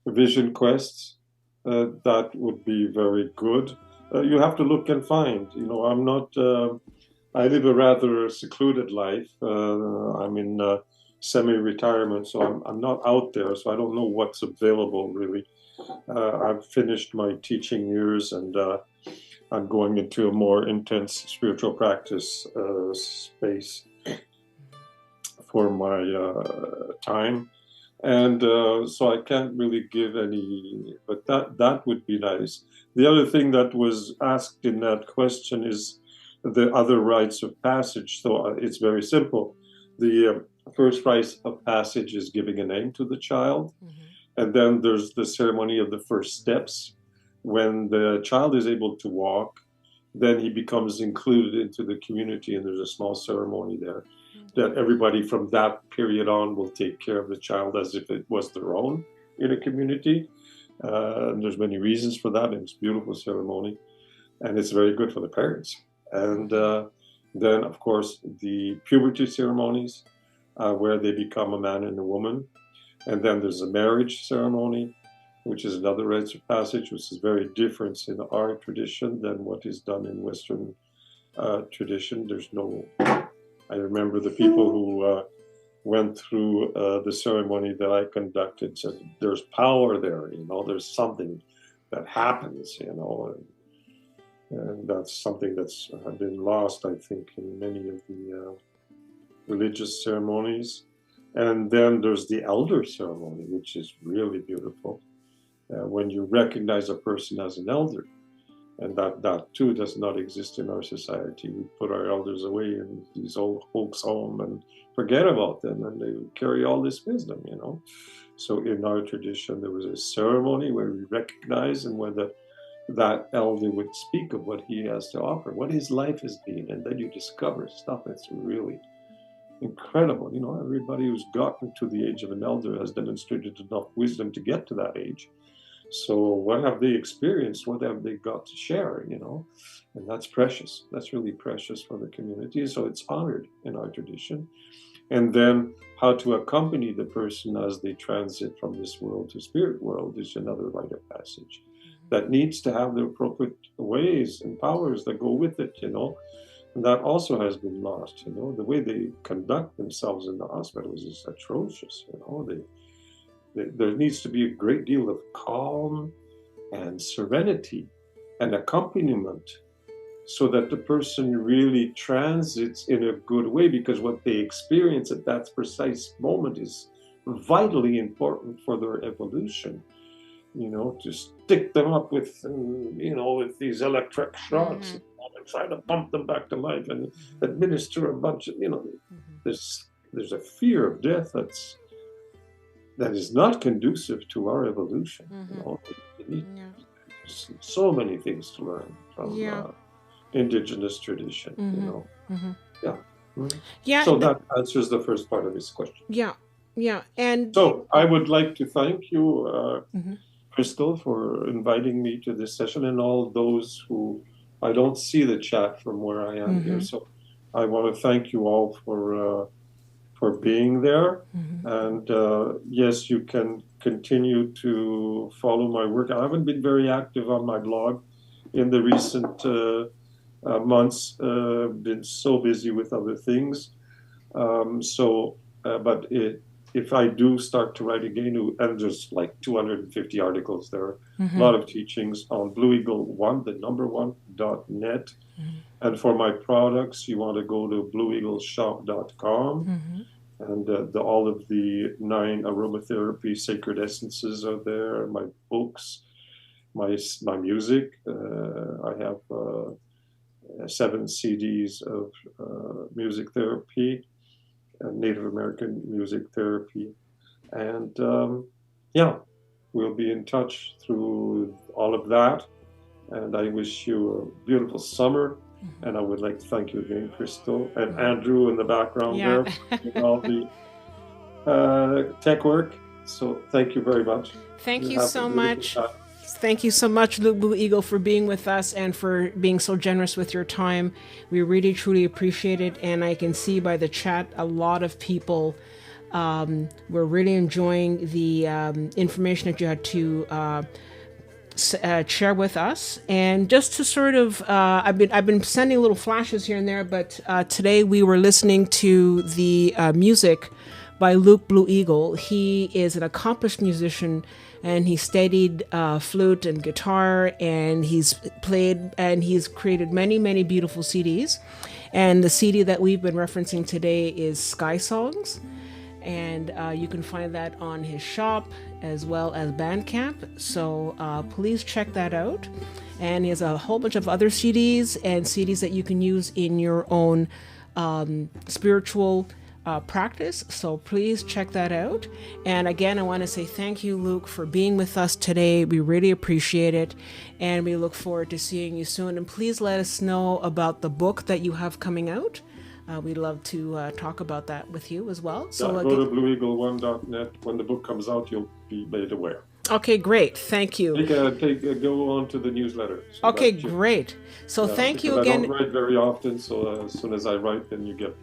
vision quests, that would be very good. You have to look and find. I'm not. I live a rather secluded life. I'm in semi-retirement, so I'm not out there. So I don't know what's available really. I've finished my teaching years, and I'm going into a more intense spiritual practice space for my time. And so I can't really give any, but that would be nice. The other thing that was asked in that question is the other rites of passage. So it's very simple. The first rite of passage is giving a name to the child. And then there's the ceremony of the first steps. When the child is able to walk, then he becomes included into the community, and there's a small ceremony there that everybody from that period on will take care of the child as if it was their own in a community. And there's many reasons for that, and it's a beautiful ceremony, and it's very good for the parents. And then, of course, the puberty ceremonies, where they become a man and a woman. And then there's a marriage ceremony, which is another rite of passage, which is very different in our tradition than what is done in Western tradition. There's no, I remember the people who went through the ceremony that I conducted said, there's power there, there's something that happens, and that's something that's been lost, I think, in many of the religious ceremonies. And then there's the elder ceremony, which is really beautiful, when you recognize a person as an elder. And that too does not exist in our society. We put our elders away in these old folks' home and forget about them, and they carry all this wisdom, So in our tradition, there was a ceremony where we recognize and where that elder would speak of what he has to offer, what his life has been, and then you discover stuff that's really incredible. Everybody who's gotten to the age of an elder has demonstrated enough wisdom to get to that age. So what have they experienced? What have they got to share, And that's precious. That's really precious for the community. So it's honored in our tradition. And then how to accompany the person as they transit from this world to spirit world is another rite of passage that needs to have the appropriate ways and powers that go with it, And that also has been lost, The way they conduct themselves in the hospitals is atrocious, There needs to be a great deal of calm and serenity and accompaniment so that the person really transits in a good way, because what they experience at that precise moment is vitally important for their evolution. To stick them up with, with these electric shocks, and try to pump them back to life and administer a bunch of, there's a fear of death that is not conducive to our evolution. So many things to learn from indigenous tradition. So that answers the first part of his question. And so I would like to thank you, Crystal, for inviting me to this session, and all those who, I don't see the chat from where I am here, so I want to thank you all for being there. And yes, you can continue to follow my work. I haven't been very active on my blog in the recent months, been so busy with other things. But if I do start to write again, and there's like 250 articles there, a lot of teachings on Blue Eagle One, the number one.net. And for my products, you want to go to blueeagleshop.com. And all of the 9 aromatherapy sacred essences are there, my books, my music. I have 7 CDs of music therapy, Native American music therapy. And yeah, we'll be in touch through all of that. And I wish you a beautiful summer. And I would like to thank you again, Crystal, and Andrew in the background there, with all the tech work. So thank you very much. Thank you so much. Thank you so much, Luke Blue Eagle, for being with us and for being so generous with your time. We really, truly appreciate it. And I can see by the chat, a lot of people were really enjoying the information that you had to share with us. And just to sort of, I've been sending little flashes here and there, but today we were listening to the music by Luke Blue Eagle. He is an accomplished musician, and he studied flute and guitar, and he's played and he's created many, many beautiful CDs. And the CD that we've been referencing today is Sky Songs. And you can find that on his shop as well as Bandcamp. So please check that out. And he has a whole bunch of other CDs and CDs that you can use in your own spiritual practice. So please check that out. And again, I want to say thank you, Luke, for being with us today. We really appreciate it. And we look forward to seeing you soon. And please let us know about the book that you have coming out. We'd love to talk about that with you as well. So go to blueeagle1.net. When the book comes out, you'll be made aware. Okay, great. Thank you. Go on to the newsletter. So okay, great. So thank you again. I don't write very often, so as soon as I write, then you get...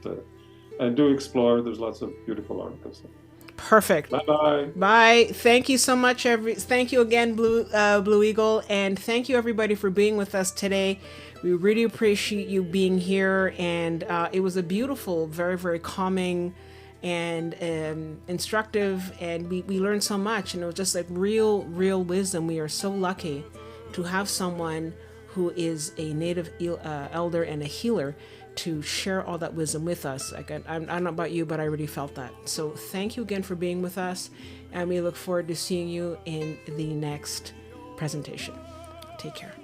and do explore. There's lots of beautiful articles. Perfect. Bye-bye. Bye. Thank you so much. Thank you again, Blue Eagle. And thank you, everybody, for being with us today. We really appreciate you being here. And it was a beautiful, very, very calming and instructive. And we learned so much. And it was just like real wisdom. We are so lucky to have someone who is a native elder and a healer to share all that wisdom with us. Like I don't know about you, but I really felt that. So thank you again for being with us. And we look forward to seeing you in the next presentation. Take care.